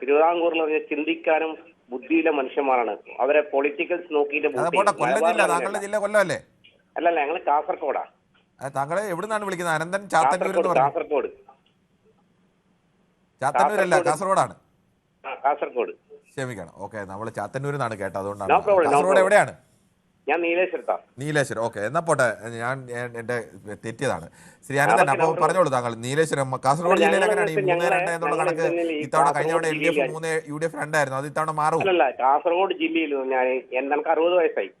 പറഞ്ഞ ചിന്തിക്കാനും ബുദ്ധിയിലെ മനുഷ്യന്മാരാണ്. അവരെ പൊളിറ്റിക്കൽസ് നോക്കിയിട്ട് താങ്കളുടെ ജില്ല കൊല്ലമല്ലേ? അല്ലല്ല, ഞങ്ങള് കാസർഗോഡാ. താങ്കളെ എവിടുന്നാണ് വിളിക്കുന്നത്? അനന്തൻ ചാത്തന്നൂർ. ചാത്തന്നൂരല്ല, കാസർഗോഡാണ്. കാസർഗോഡ്, ക്ഷമിക്കണം. ഓക്കെ, നമ്മൾ ചാത്തന്നൂരിന്നാണ് കേട്ടത്, അതുകൊണ്ടാണ്. കാസർഗോഡ് എവിടെയാണ്? ഞാൻ നീലേശ്വരം. ഓക്കെ, എന്നാ പോട്ടെ, ഞാൻ എന്റെ തെറ്റിയതാണ്. ശ്രീ അനന്തൻ, അപ്പൊ പറഞ്ഞോളൂ താങ്കൾ. നീലേശ്വരം കാസർഗോഡ് ജില്ലയിൽ എങ്ങനെയാണ് ഈ 3-2 എന്നുള്ള കണക്ക്? ഇത്തവണ കഴിഞ്ഞ തവണ LDF 3 UDF 2 ആയിരുന്നു, അത് ഇത്തവണ മാറും? അല്ലല്ല, കാസർഗോഡ് ജില്ലയിൽ എനിക്ക് 60 വയസ്സായി.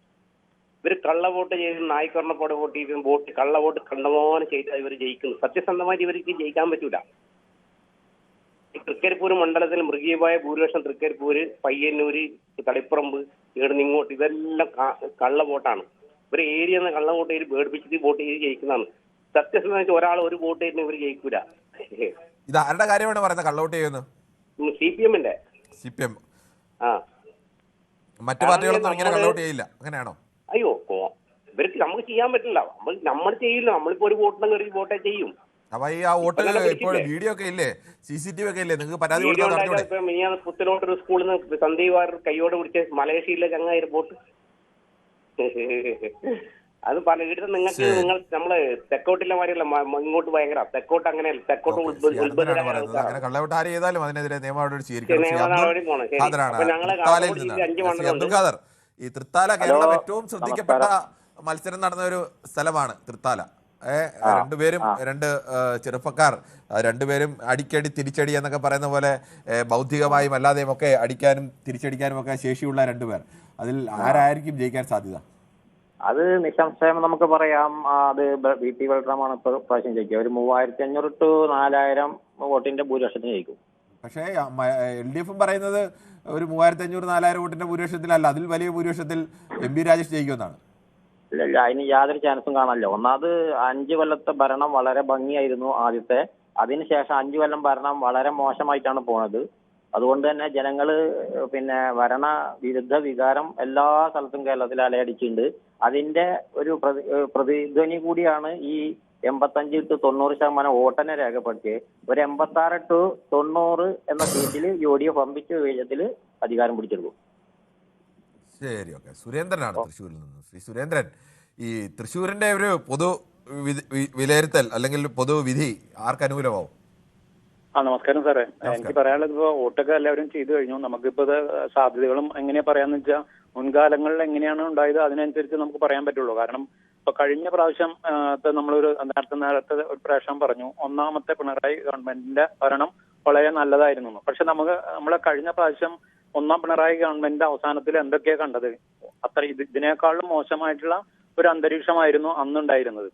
ഇവർ കള്ളവോട്ട് ചെയ്ത് നായ്ക്കൊരെണ്ണപ്പോടെ വോട്ട് ചെയ്ത് കള്ളവോട്ട് കണ്ടമാനം ചെയ്ത് ഇവർ ജയിക്കുന്നു. സത്യസന്ധമായിട്ട് ഇവർക്ക് ജയിക്കാൻ പറ്റൂല. തൃക്കരിപ്പൂർ മണ്ഡലത്തിൽ മൃഗീയമായ ഭൂരിപക്ഷം തൃക്കരിപ്പൂര്, പയ്യന്നൂര്, തളിപ്പറമ്പ്, ഇവിടുന്ന് ഇങ്ങോട്ട് ഇതെല്ലാം കള്ളവോട്ടാണ്. ഇവർ ഏരിയ കള്ളവോട്ട് ചെയ്ത് പേടിപ്പിച്ചിട്ട് വോട്ട് ചെയ്ത് ജയിക്കുന്നതാണ്. സത്യസന്ധമായിട്ട് ഒരാൾ ഒരു വോട്ട് ചെയ്തിട്ട് ഇവർ ജയിക്കൂല. ഇത് ആരുടെ കാര്യമാണ് പറയുന്നത് കള്ളവോട്ട് ചെയ്യുന്നത്? CPM-ന്റെ. CPM മറ്റു പാർട്ടികളൊന്നും ഇങ്ങനെ കള്ളവോട്ട് ചെയ്യില്ല, അങ്ങനെയാണോ? അയ്യോ, ഇവർക്ക് നമുക്ക് ചെയ്യാൻ പറ്റില്ല. നമ്മൾ ചെയ്യില്ല. നമ്മളിപ്പോ ഒരു വോട്ടിനെ വോട്ടേ ചെയ്യും. അപ്പൊ ഈ ആ വോട്ട് ഇപ്പോൾ വീഡിയോ ഒക്കെ ഇല്ലേ, CCTV ഒക്കെ ഇല്ലേ, നിങ്ങൾക്ക് പരാതി കൊടുത്താൽ? പുത്തലോട്ടൊരു സ്കൂളിൽ നിന്ന് സന്ദീപ് വാര്യർ കൈയോടെ പിടിച്ച് മലേഷ്യയിലെ ചങ്ങായി വോട്ട് അത് പലയിടത്തും നിങ്ങൾ നമ്മള് തെക്കോട്ടിലെ മാതിരിയല്ല, ഇങ്ങോട്ട് ഭയങ്കര തെക്കോട്ട് അങ്ങനെയല്ല. തെക്കോട്ട് കള്ളവോട്ട് ആര് ചെയ്താലും അതിനെതിരെ നിയമ ഈ തൃത്താല കേരളം ഏറ്റവും ശ്രദ്ധിക്കപ്പെട്ട മത്സരം നടന്ന ഒരു സ്ഥലമാണ് തൃത്താല. രണ്ടുപേരും 2 ചെറുപ്പക്കാർ, രണ്ടുപേരും അടിക്കടി തിരിച്ചടി എന്നൊക്കെ പറയുന്ന പോലെ ബൗദ്ധികമായും അല്ലാതെയും ഒക്കെ അടിക്കാനും തിരിച്ചടിക്കാനും ഒക്കെ ശേഷിയുള്ള 2 പേർ. അതിൽ ആരായിരിക്കും ജയിക്കാൻ സാധ്യത? അത് നിസ്സംശയം നമുക്ക് പറയാം, അത് VT ബൽറാമാണ് പ്രാവശ്യം ജയിക്കുക. ഒരു 3500 to 4000 വോട്ടിന്റെ ഭൂരിപക്ഷത്തിന് ജയിക്കും. പക്ഷേ LDF പറയുന്നത് ഒരു 3500-4000 വോട്ടിന്റെ ഭൂരിപക്ഷത്തിലല്ല, അതിൽ വലിയ ഭൂരിപക്ഷത്തിൽ MP രാജേഷ് ജയിക്കുമെന്നാണ്. ഇല്ല, അതിന് യാതൊരു ചാൻസും കാണാനില്ല. ഒന്നാമത് 5 കൊല്ലത്തെ ഭരണം വളരെ ഭംഗിയായിരുന്നു ആദ്യത്തെ. അതിനുശേഷം 5 കൊല്ലം ഭരണം വളരെ മോശമായിട്ടാണ് പോണത്. അതുകൊണ്ട് തന്നെ ജനങ്ങള് പിന്നെ ഭരണ വിരുദ്ധ വികാരം എല്ലാ സ്ഥലത്തും കേരളത്തിൽ അലയടിച്ചിട്ടുണ്ട്. അതിന്റെ ഒരു പ്രതിധ്വനി കൂടിയാണ് ഈ 85-90% വോട്ടിനെ രേഖപ്പെടുത്തിയത്. ഒരു 86-90 എന്ന സീറ്റിൽ UDF വമ്പിച്ച വിജയത്തിൽ അധികാരം പിടിച്ചെടുക്കും. ശരി, ഓക്കെ. സുരേന്ദ്രനാണ് തൃശ്ശൂരിൽ നിന്ന്. ശ്രീ സുരേന്ദ്രൻ, ഈ തൃശ്ശൂരിന്റെ ഒരു പൊതു വിലയിരുത്തൽ അല്ലെങ്കിൽ പൊതു വിധി ആർക്ക് അനുകൂലമാവും? നമസ്കാരം സാറേ. എനിക്ക് പറയാനുള്ളത് ഇപ്പൊ വോട്ടൊക്കെ എല്ലാവരും ചെയ്തു കഴിഞ്ഞു. നമുക്കിപ്പോ സാധ്യതകളും എങ്ങനെയാ പറയാന്ന് വെച്ചാൽ മുൻകാലങ്ങളിൽ എങ്ങനെയാണ് ഉണ്ടായത് അതിനനുസരിച്ച് നമുക്ക് പറയാൻ പറ്റുള്ളൂ. കാരണം ഇപ്പൊ കഴിഞ്ഞ പ്രാവശ്യം നമ്മളൊരു നേരത്തെ ഒരു പ്രാവശ്യം പറഞ്ഞു, ഒന്നാമത്തെ പിണറായി ഗവൺമെന്റിന്റെ ഭരണം വളരെ നല്ലതായിരുന്നു. പക്ഷെ നമ്മളെ കഴിഞ്ഞ പ്രാവശ്യം ഒന്നാം പിണറായി ഗവൺമെന്റിന്റെ അവസാനത്തിൽ എന്തൊക്കെയാ കണ്ടത്? ഇതിനേക്കാളും മോശമായിട്ടുള്ള ഒരു അന്തരീക്ഷമായിരുന്നു അന്നുണ്ടായിരുന്നത്.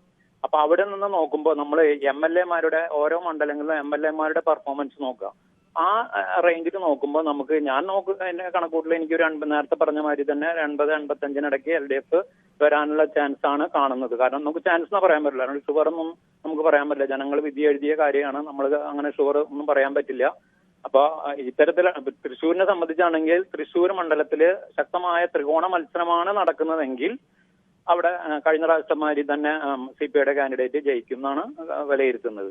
അപ്പൊ അവിടെ നിന്ന് നോക്കുമ്പോൾ നമ്മൾ MLA-മാരുടെ ഓരോ മണ്ഡലങ്ങളിലും MLA-മാരുടെ പെർഫോമൻസ് നോക്കുക. ആ റേഞ്ചിൽ നോക്കുമ്പോൾ നമുക്ക് എന്റെ കണക്കൂട്ടിൽ എനിക്കൊരു നേരത്തെ പറഞ്ഞ മാതിരി തന്നെ 80-85 LDF വരാനുള്ള ചാൻസ് ആണ് കാണുന്നത്. കാരണം നമുക്ക് ചാൻസ് എന്ന് പറയാൻ പറ്റില്ല, ഷുവർ ഒന്നും നമുക്ക് പറയാൻ പറ്റില്ല. ജനങ്ങൾ വിധി എഴുതിയ കാര്യമാണ്, നമ്മൾ അങ്ങനെ ഷുവർ ഒന്നും പറയാൻ പറ്റില്ല. അപ്പൊ ഇത്തരത്തിൽ തൃശ്ശൂരിനെ സംബന്ധിച്ചാണെങ്കിൽ തൃശ്ശൂർ മണ്ഡലത്തില് ശക്തമായ ത്രികോണ മത്സരമാണ് നടക്കുന്നതെങ്കിൽ അവിടെ കഴിഞ്ഞ പ്രാവശ്യമാതിരി തന്നെ CPI-യുടെ കാൻഡിഡേറ്റ് ജയിക്കും എന്നാണ് വിലയിരുത്തുന്നത്.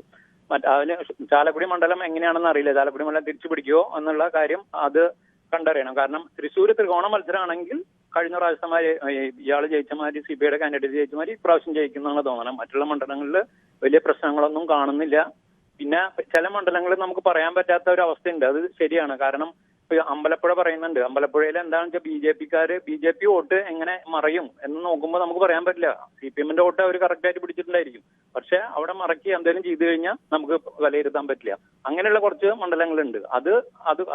അതിന് ചാലക്കുടി മണ്ഡലം എങ്ങനെയാണെന്ന് അറിയില്ല. ചാലക്കുടി മണ്ഡലം തിരിച്ചു പിടിക്കുമോ എന്നുള്ള കാര്യം അത് കണ്ടറിയണം. കാരണം തൃശ്ശൂർ ത്രികോണ മത്സരമാണെങ്കിൽ കഴിഞ്ഞ പ്രാവശ്യമാതിരി ഇയാൾ ജയിച്ചമാതിരി CPI-യുടെ കാൻഡിഡേറ്റ് ജയിച്ചമാതിരി ഇപ്രാവശ്യം ജയിക്കുന്നതാണ് തോന്നണം. മറ്റുള്ള മണ്ഡലങ്ങളിൽ വലിയ പ്രശ്നങ്ങളൊന്നും കാണുന്നില്ല. പിന്നെ ചില മണ്ഡലങ്ങളിൽ നമുക്ക് പറയാൻ പറ്റാത്ത ഒരു അവസ്ഥയുണ്ട്. അത് ശരിയാണ്. കാരണം ഇപ്പൊ അമ്പലപ്പുഴ പറയുന്നുണ്ട്. അമ്പലപ്പുഴയിൽ എന്താണെന്ന് വെച്ചാൽ BJP വോട്ട് എങ്ങനെ മറയും എന്ന് നോക്കുമ്പോൾ നമുക്ക് പറയാൻ പറ്റില്ല. CPM-ന്റെ വോട്ട് അവർ കറക്റ്റ് ആയിട്ട് പിടിച്ചിട്ടുണ്ടായിരിക്കും. പക്ഷെ അവിടെ മറക്കി എന്തെങ്കിലും ചെയ്തു കഴിഞ്ഞാൽ നമുക്ക് വിലയിരുത്താൻ പറ്റില്ല. അങ്ങനെയുള്ള കുറച്ച് മണ്ഡലങ്ങളുണ്ട്.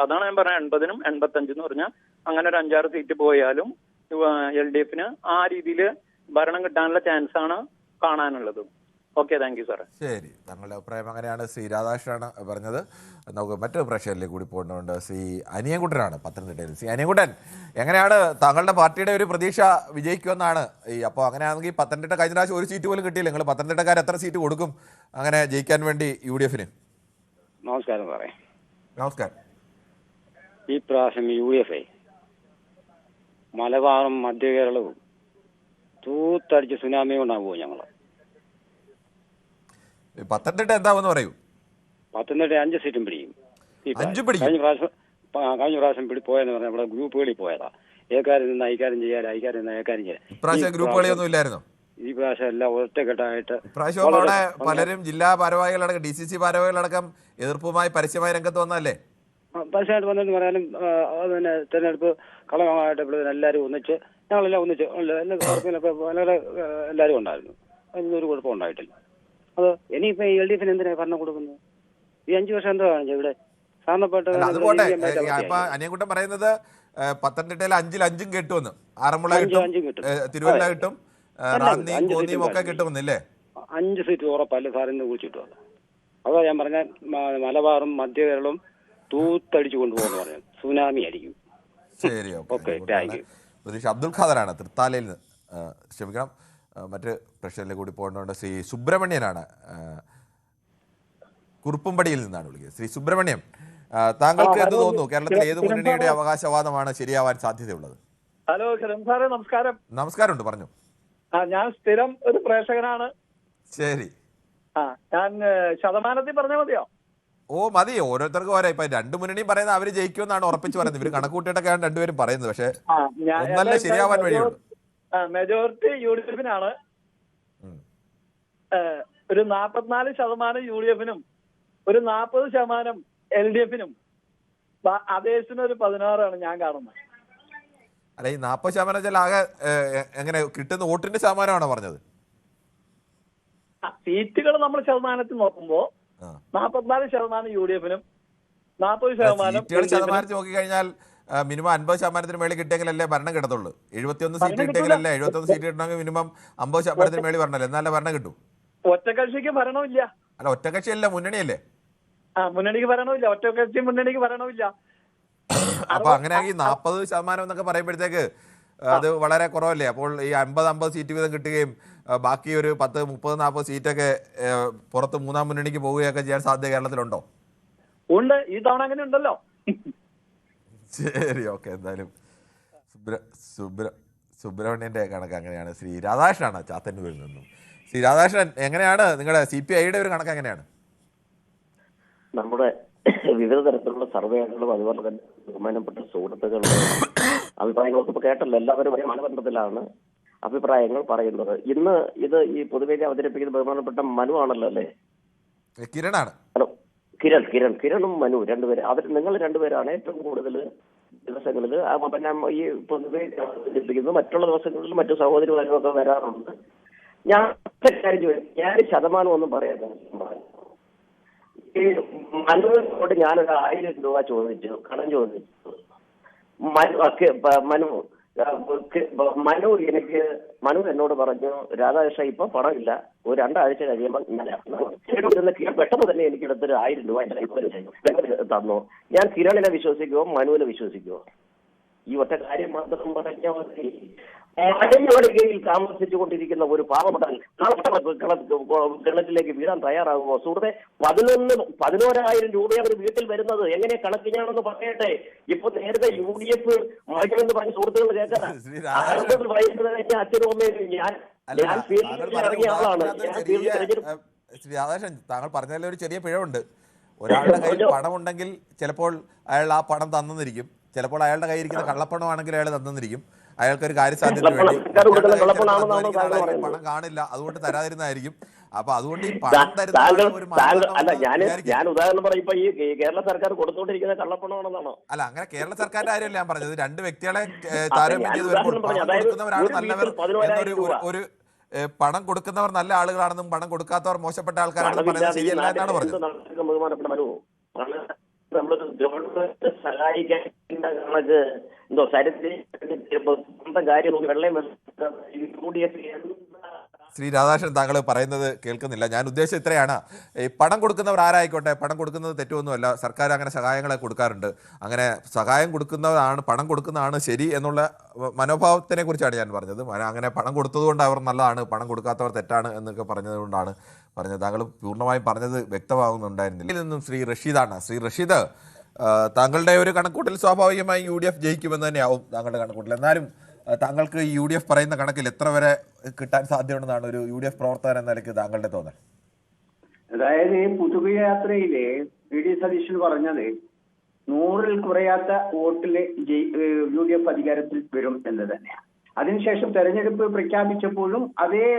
അതാണ് ഞാൻ പറഞ്ഞത്. 80-85 എന്ന് പറഞ്ഞാൽ അങ്ങനെ ഒരു 5-6 സീറ്റ് പോയാലും LDF-ന് ആ രീതിയിൽ ഭരണം കിട്ടാനുള്ള ചാൻസ് ആണ് കാണാനുള്ളത്. ഓക്കെ, താങ്ക് യു സാറേ. ശരി, താങ്കളുടെ അഭിപ്രായം അങ്ങനെയാണ്. ശ്രീ രാധാകൃഷ്ണനാണ് പറഞ്ഞത്. നമുക്ക് മറ്റൊരു പ്രേക്ഷകരിലേക്ക് കൂടി പോകേണ്ടതുണ്ട്. ശ്രീ അനിയൻകുട്ടനാണ് പത്തനംതിട്ടയിൽ. ശ്രീ അനിയൻകുട്ടൻ, എങ്ങനെയാണ് താങ്കളുടെ പാർട്ടിയുടെ ഒരു പ്രതീക്ഷ വിജയിക്കുമെന്നാണ്? അപ്പോൾ അങ്ങനെയാണെങ്കിൽ പത്തനംതിട്ട കഴിഞ്ഞ പ്രാവശ്യം ഒരു സീറ്റ് പോലും കിട്ടിയില്ല. നിങ്ങൾ പത്തനംതിട്ടക്കാർ എത്ര സീറ്റ് കൊടുക്കും അങ്ങനെ ജയിക്കാൻ വേണ്ടി UDF-ന്? നമസ്കാരം സാറേ. നമസ്കാരം. ഈ പ്രാവശ്യം UDF മലബാറും മധ്യ കേരളവും തൂത്തടിച്ച് സുനാമി കൊണ്ടാകുമോ? ഞങ്ങൾ പത്തനംതിട്ട എന്താവെന്ന് പറയൂ. പത്തനംതിട്ട 5 സീറ്റും പിടിക്കും. കഴിഞ്ഞ പ്രാവശ്യം പോയെന്ന് പറഞ്ഞാൽ നമ്മുടെ ഗ്രൂപ്പുകളിൽ പോയതാ. ഏക്കാരിൽ നിന്ന് ഐക്കാര്യം ചെയ്യാൻ, ഐക്കാരിൽ നിന്ന് ഏക്കാര്യം ചെയ്യാൻ. ഇപ്രാവശ്യം ഗ്രൂപ്പുകളിയൊന്നും ഇല്ലായിരുന്നോ? ഈ പ്രാവശ്യം എല്ലാം ഒറ്റക്കെട്ടായിട്ട്. ഇപ്രാവശ്യം അവിടെ പലരും ജില്ലാ ഭാരവാഹികളടക്കം DCC ഭാരവാഹികളടക്കം എതിർപ്പുമായി പരസ്യമായി രംഗത്ത് വന്നല്ലേ? പരസ്യമായിട്ട് വന്നെന്ന് പറയാനും പിന്നെ തെരഞ്ഞെടുപ്പ് കളമായിട്ട് എല്ലാവരും ഒന്നിച്ച് ഞങ്ങളെല്ലാം ഒന്നിച്ച് എല്ലാവരും ഉണ്ടായിരുന്നു. അതിനൊരു കുഴപ്പം ഉണ്ടായിട്ടില്ല. അത് ഇനിയിപ്പോ LDF-ന് എന്തിനാ ഭരണം കൊടുക്കുന്നത്? ഈ 5 വർഷം എന്താ കാണിച്ചത് ഇവിടെ? അതുപോട്ടെ, അനിയൻകുട്ടൻ പറയുന്നത് പത്തനംതിട്ടയിൽ 5-5 കിട്ടുമെന്ന്. ആറന്മുള കിട്ടും, തിരുവല്ല കിട്ടും, റാന്നിയും കോന്നിയും ഒക്കെ കിട്ടുമെന്നില്ലേ? 5 സീറ്റ് ഉറപ്പല്ല സാറിന് കുറിച്ചിട്ടു. അതാ ഞാൻ പറഞ്ഞ മലബാറും മധ്യ കേരളവും തൂത്തടിച്ചു കൊണ്ടുപോകുന്നു പറഞ്ഞു. സുനാമി ആയിരിക്കും. ശരി, ഓക്കെ, താങ്ക് യു. പ്രതീക്ഷ അബ്ദുൽ ഖാദറാണ് തൃത്താലയിൽ നിന്ന്. ക്ഷമിക്കണം, മറ്റ് പ്രശ്നത്തിലേക്ക് കൂടി പോകേണ്ടതുണ്ട്. ശ്രീ സുബ്രഹ്മണ്യനാണ് കുറുപ്പുംപടിയിൽ നിന്നാണ് വിളിക്കുന്നത്. ശ്രീ സുബ്രഹ്മണ്യം, താങ്കൾക്ക് എന്ത് തോന്നുന്നു? കേരളത്തിൽ ഏത് മുന്നണിയുടെ അവകാശവാദമാണ് ശരിയാവാൻ സാധ്യതയുള്ളത്? ഹലോ കിരൺ സാറേ, നമസ്കാരം. നമസ്കാരമുണ്ട്, പറഞ്ഞു. ഞാൻ സ്ഥിരം ഒരു പ്രേക്ഷകനാണ്. ശരി, ഞാൻ ശതമാനത്തിൽ പറഞ്ഞാൽ മതിയോ? ഓ മതി, ഓരോരുത്തർക്കും ഓരോ. ഇപ്പൊ 2 മുന്നണിയും പറയുന്നത് അവര് ജയിക്കുമെന്നാണ് ഉറപ്പിച്ച് പറയുന്നത്. ഇവര് കണക്കൂട്ടിയിട്ടൊക്കെയാണ് രണ്ടുപേരും പറയുന്നത്. പക്ഷെ ഒന്നല്ല ശരിയാവാൻ വഴിയുള്ളൂ. മെജോറിറ്റി UDF-നാണ്. ഒരു 44% UDF-നും ഒരു 40% LDF-നും അതേസിന് ഒരു 16 ഞാൻ കാണുന്നത്. അല്ല, ഈ 40% ആകെ എങ്ങനെ കിട്ടുന്ന വോട്ടിന്റെ ശതമാനമാണോ പറഞ്ഞത്? സീറ്റുകൾ നമ്മൾ ശതമാനത്തിൽ നോക്കുമ്പോ 44% UDF-നും 40% ശതമാനത്തിൽ നോക്കിക്കഴിഞ്ഞാൽ മിനിമം 50% മേളിൽ കിട്ടിയെങ്കിലല്ലേ ഭരണം കിട്ടത്തുള്ളൂ. 71 സീറ്റ് കിട്ടിയെങ്കിലല്ലേ? 71 സീറ്റ് കിട്ടണമെങ്കിൽ മിനിമം 50% മേളിൽ വരണല്ലോ, എന്നാലേ ഭരണം കിട്ടൂ. ഒറ്റക്കക്ഷിക്ക് ഭരണമില്ല. അല്ല, ഒറ്റക്കക്ഷിയല്ല, മുന്നണിയല്ലേ? മുന്നണിക്ക് വരണമില്ല, ഒറ്റ കക്ഷി മുന്നണിക്ക് വരണമില്ല. അപ്പൊ അങ്ങനെയാണെങ്കിൽ 40% എന്നൊക്കെ പറയുമ്പോഴത്തേക്ക് അത് വളരെ കുറവല്ലേ? അപ്പോൾ ഈ 50 സീറ്റ് വീതം കിട്ടുകയും ബാക്കി ഒരു 10, 30, 40 സീറ്റൊക്കെ പുറത്ത് മൂന്നാം മുന്നണിക്ക് പോവുകയൊക്കെ ചെയ്യാൻ സാധ്യത കേരളത്തിലുണ്ടോ? ഉണ്ട്, ഈ തവണ അങ്ങനെ ഉണ്ടല്ലോ. ശരി, ഓക്കെ. എന്തായാലും സുബ്രഹ്മണ്യന്റെ കണക്ക് അങ്ങനെയാണ്. ശ്രീ രാധാകൃഷ്ണനാണ് ചാത്തന്നൂരിൽ നിന്നും. ശ്രീ രാധാകൃഷ്ണൻ, എങ്ങനെയാണ് നിങ്ങളുടെ CPIയുടെ ഒരു കണക്ക് എങ്ങനെയാണ്? നമ്മുടെ വിവിധ തരത്തിലുള്ള സർവേകളും അതുപോലെ തന്നെ ബഹുമാനപ്പെട്ട സുഹൃത്തുക്കളുടെ അഭിപ്രായങ്ങളൊക്കെ ഇപ്പൊ കേട്ടല്ലോ. എല്ലാവരും ഒരേ മാനദണ്ഡത്തിലാണ് അഭിപ്രായങ്ങൾ പറയുന്നത്. ഇന്ന് ഇത് ഈ പൊതുവേദി അവതരിപ്പിക്കുന്ന ബഹുമാനപ്പെട്ട മനു ആണല്ലോ അല്ലേ? കിരണാണ്. ഹലോ, കിരണും മനു രണ്ടുപേര്. നിങ്ങൾ രണ്ടുപേരാണ് ഏറ്റവും കൂടുതൽ ദിവസങ്ങളിൽ പിന്നെ ഈ പൊതുവേദി അവതരിപ്പിക്കുന്നത്. മറ്റുള്ള ദിവസങ്ങളിൽ മറ്റു സഹോദരിമാരും ഒക്കെ വരാറുണ്ട്. ഞാൻ ശതമാനം ഒന്നും പറയാൻ ഈ മനുവിനോട് ഞാനൊരു 1000 രൂപ ചോദിച്ചു, കടം ചോദിച്ചു. മനു എന്നോട് പറഞ്ഞു, രാധാകൃഷ്ണ ഇപ്പൊ പണമില്ല, ഒരു 2 ആഴ്ച കഴിയുമ്പോൾ പെട്ടെന്ന് തന്നെ എനിക്കെടുത്തൊരു 1000 രൂപ എന്റെ കൈ തന്നു. ഞാൻ കിരണിനെ വിശ്വസിക്കുവോ മനുവിനെ വിശ്വസിക്കുവോ? ഈ ഒറ്റ കാര്യം മാത്രം പറഞ്ഞാൽ മതി. മലയോടുകയിൽ താമസിച്ചുകൊണ്ടിരിക്കുന്ന ഒരു പാവപ്പെട്ട കിണറ്റിലേക്ക് വീഴാൻ തയ്യാറാകുമോ? സുഹൃത്തെ, 11,000 രൂപയാണ് ഒരു വീട്ടിൽ വരുന്നത്. എങ്ങനെ കണക്ക് ഞാനൊന്ന് പറയട്ടെ. ഇപ്പൊ നേരത്തെ UDF മാറ്റുമെന്ന് പറഞ്ഞ സുഹൃത്തുക്കൾ കേൾക്കാം. 60 വയസ്സ് കഴിഞ്ഞ അച്ഛനും അമ്മയും ഞാൻ ഇറങ്ങിയ ആളാണ്. ശ്രീ രാധാകൃഷ്ണൻ, താങ്കൾ പറഞ്ഞതിൽ ഒരു ചെറിയ പിഴവുണ്ട്. ഒരാളുടെ കയ്യിൽ പണമുണ്ടെങ്കിൽ ചിലപ്പോൾ അയാൾ ആ പണം തന്നിരിക്കും. ചിലപ്പോൾ അയാളുടെ കയ്യിൽ ഇരിക്കുന്ന കള്ളപ്പണമാണെങ്കിൽ അയാൾ തന്നിരിക്കും. അയാൾക്കൊരു കാര്യസാധ്യതയ്ക്ക് വേണ്ടി പണം കാണില്ല, അതുകൊണ്ട് തരാതിരുന്നതായിരിക്കും. അപ്പൊ അതുകൊണ്ട് ഈ പണം തരുന്ന ഞാൻ ഉദാഹരണം പറയും, ഇപ്പൊ ഈ കേരള സർക്കാർ കൊടുത്തോണ്ടിരിക്കുന്ന കള്ളപ്പണമാണെന്നാണോ? അല്ല, അങ്ങനെ കേരള സർക്കാരിന്റെ കാര്യമല്ല ഞാൻ പറഞ്ഞത്. 2 വ്യക്തികളെ താരതമ്യം ചെയ്ത് വരുമ്പോൾ പണം കൊടുക്കുന്നവരാണ് നല്ലവർ എന്നൊരു ഒരു പണം കൊടുക്കുന്നവർ നല്ല ആളുകളാണെന്നും പണം കൊടുക്കാത്തവർ മോശപ്പെട്ട ആൾക്കാരാണെന്നും പറയുന്നത് ശരിയല്ല എന്നാണ് പറഞ്ഞത്. നമ്മളൊരു ഗവൺമെന്റ് സഹായിക്കാൻ കണക്ക് എന്തോ സ്വന്തം കാര്യം വെള്ളം ശ്രീ രാധാകൃഷ്ണൻ, താങ്കൾ പറയുന്നത് കേൾക്കുന്നില്ല. ഞാൻ ഉദ്ദേശിച്ചത് ഇത്രയാണ്. ഈ പണം കൊടുക്കുന്നവർ ആരായിക്കോട്ടെ, പണം കൊടുക്കുന്നത് തെറ്റൊന്നുമല്ല. സർക്കാർ അങ്ങനെ സഹായങ്ങളെ കൊടുക്കാറുണ്ട്. അങ്ങനെ സഹായം കൊടുക്കുന്നവരാണ്, പണം കൊടുക്കുന്നതാണ് ശരി എന്നുള്ള മനോഭാവത്തിനെ കുറിച്ചാണ് ഞാൻ പറഞ്ഞത്. അങ്ങനെ പണം കൊടുത്തതുകൊണ്ട് അവർ നല്ലതാണ്, പണം കൊടുക്കാത്തവർ തെറ്റാണ് എന്നൊക്കെ പറഞ്ഞതുകൊണ്ടാണ് പറഞ്ഞത്. താങ്കൾ പൂർണ്ണമായും പറഞ്ഞത് വ്യക്തമാകുന്നുണ്ടായിരുന്നില്ല. ഇതിൽ നിന്നും ശ്രീ റഷീദാണ്. ശ്രീ റഷീദ്, താങ്കളുടെ ഒരു കണക്കൂട്ടൽ സ്വാഭാവികമായി UDF ജയിക്കുമെന്ന് തന്നെയാവും താങ്കളുടെ കണക്കൂട്ടൽ. എന്നാലും താങ്കൾക്ക് ഈ UDF പറയുന്ന കണക്കിൽ എത്ര വരെ കിട്ടാൻ സാധ്യതയുണ്ടെന്നാണ് ഒരു UDF പ്രവർത്തകൻ എന്ന നിലയ്ക്ക് താങ്കളുടെ തോന്നൽ? അതായത് പുതുയാത്രയില് VD സതീശൻ പറഞ്ഞത് 100-ൽ കുറയാത്ത വോട്ടില് UDF അധികാരത്തിൽ വരും എന്ന് തന്നെയാണ്. അതിനുശേഷം തെരഞ്ഞെടുപ്പ് പ്രഖ്യാപിച്ചപ്പോഴും അതേ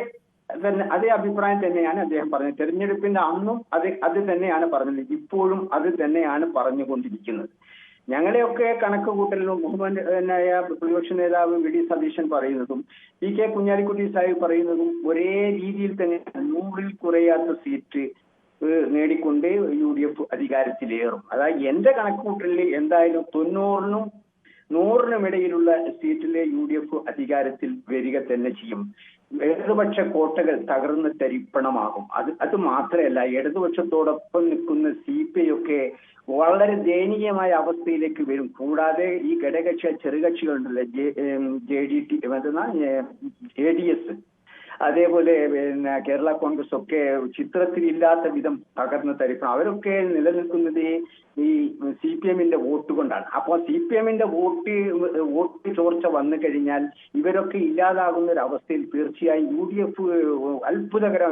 അഭിപ്രായം തന്നെയാണ് അദ്ദേഹം പറഞ്ഞത്. തെരഞ്ഞെടുപ്പിന്റെ അന്നും അത് തന്നെയാണ് പറഞ്ഞത്, ഇപ്പോഴും അത് തന്നെയാണ് പറഞ്ഞുകൊണ്ടിരിക്കുന്നത്. ഞങ്ങളെയൊക്കെ കണക്ക് കൂട്ടലിലും ബഹുമാനായ പ്രതിപക്ഷ നേതാവ് VD സതീശൻ പറയുന്നതും PK കുഞ്ഞാലിക്കുട്ടി സാഹിബ് പറയുന്നതും ഒരേ രീതിയിൽ തന്നെ 100-ൽ കുറയാത്ത സീറ്റ് നേടിക്കൊണ്ട് UDF അധികാരത്തിലേറും. അതായത് എന്റെ കണക്കുകൂട്ടലിൽ എന്തായാലും 90-നും 100-നും ഇടയിലുള്ള സീറ്റിലെ UDF അധികാരത്തിൽ വരിക തന്നെ ചെയ്യും. ഇടതുപക്ഷ കോട്ടകൾ തകർന്ന് തരിപ്പണമാകും. അത് മാത്രമല്ല, ഇടതുപക്ഷത്തോടൊപ്പം നിൽക്കുന്ന CPI ഒക്കെ വളരെ ദയനീയമായ അവസ്ഥയിലേക്ക് വരും. കൂടാതെ ഈ ഘടകകക്ഷി ചെറുകക്ഷികളുണ്ടല്ലോ, JDS, അതേപോലെ കേരള കോൺഗ്രസ് ഒക്കെ ചിത്രത്തിലില്ലാത്ത വിധം തകർന്ന് തരിപ്പണം. അവരൊക്കെ നിലനിൽക്കുന്നത് ഈ CPM-ന്റെ വോട്ട് കൊണ്ടാണ്. അപ്പോൾ CPM-ന്റെ വോട്ട് ചോർച്ച വന്നു കഴിഞ്ഞാൽ ഇവരൊക്കെ ഇല്ലാതാകുന്ന ഒരു അവസ്ഥയിൽ തീർച്ചയായും UDF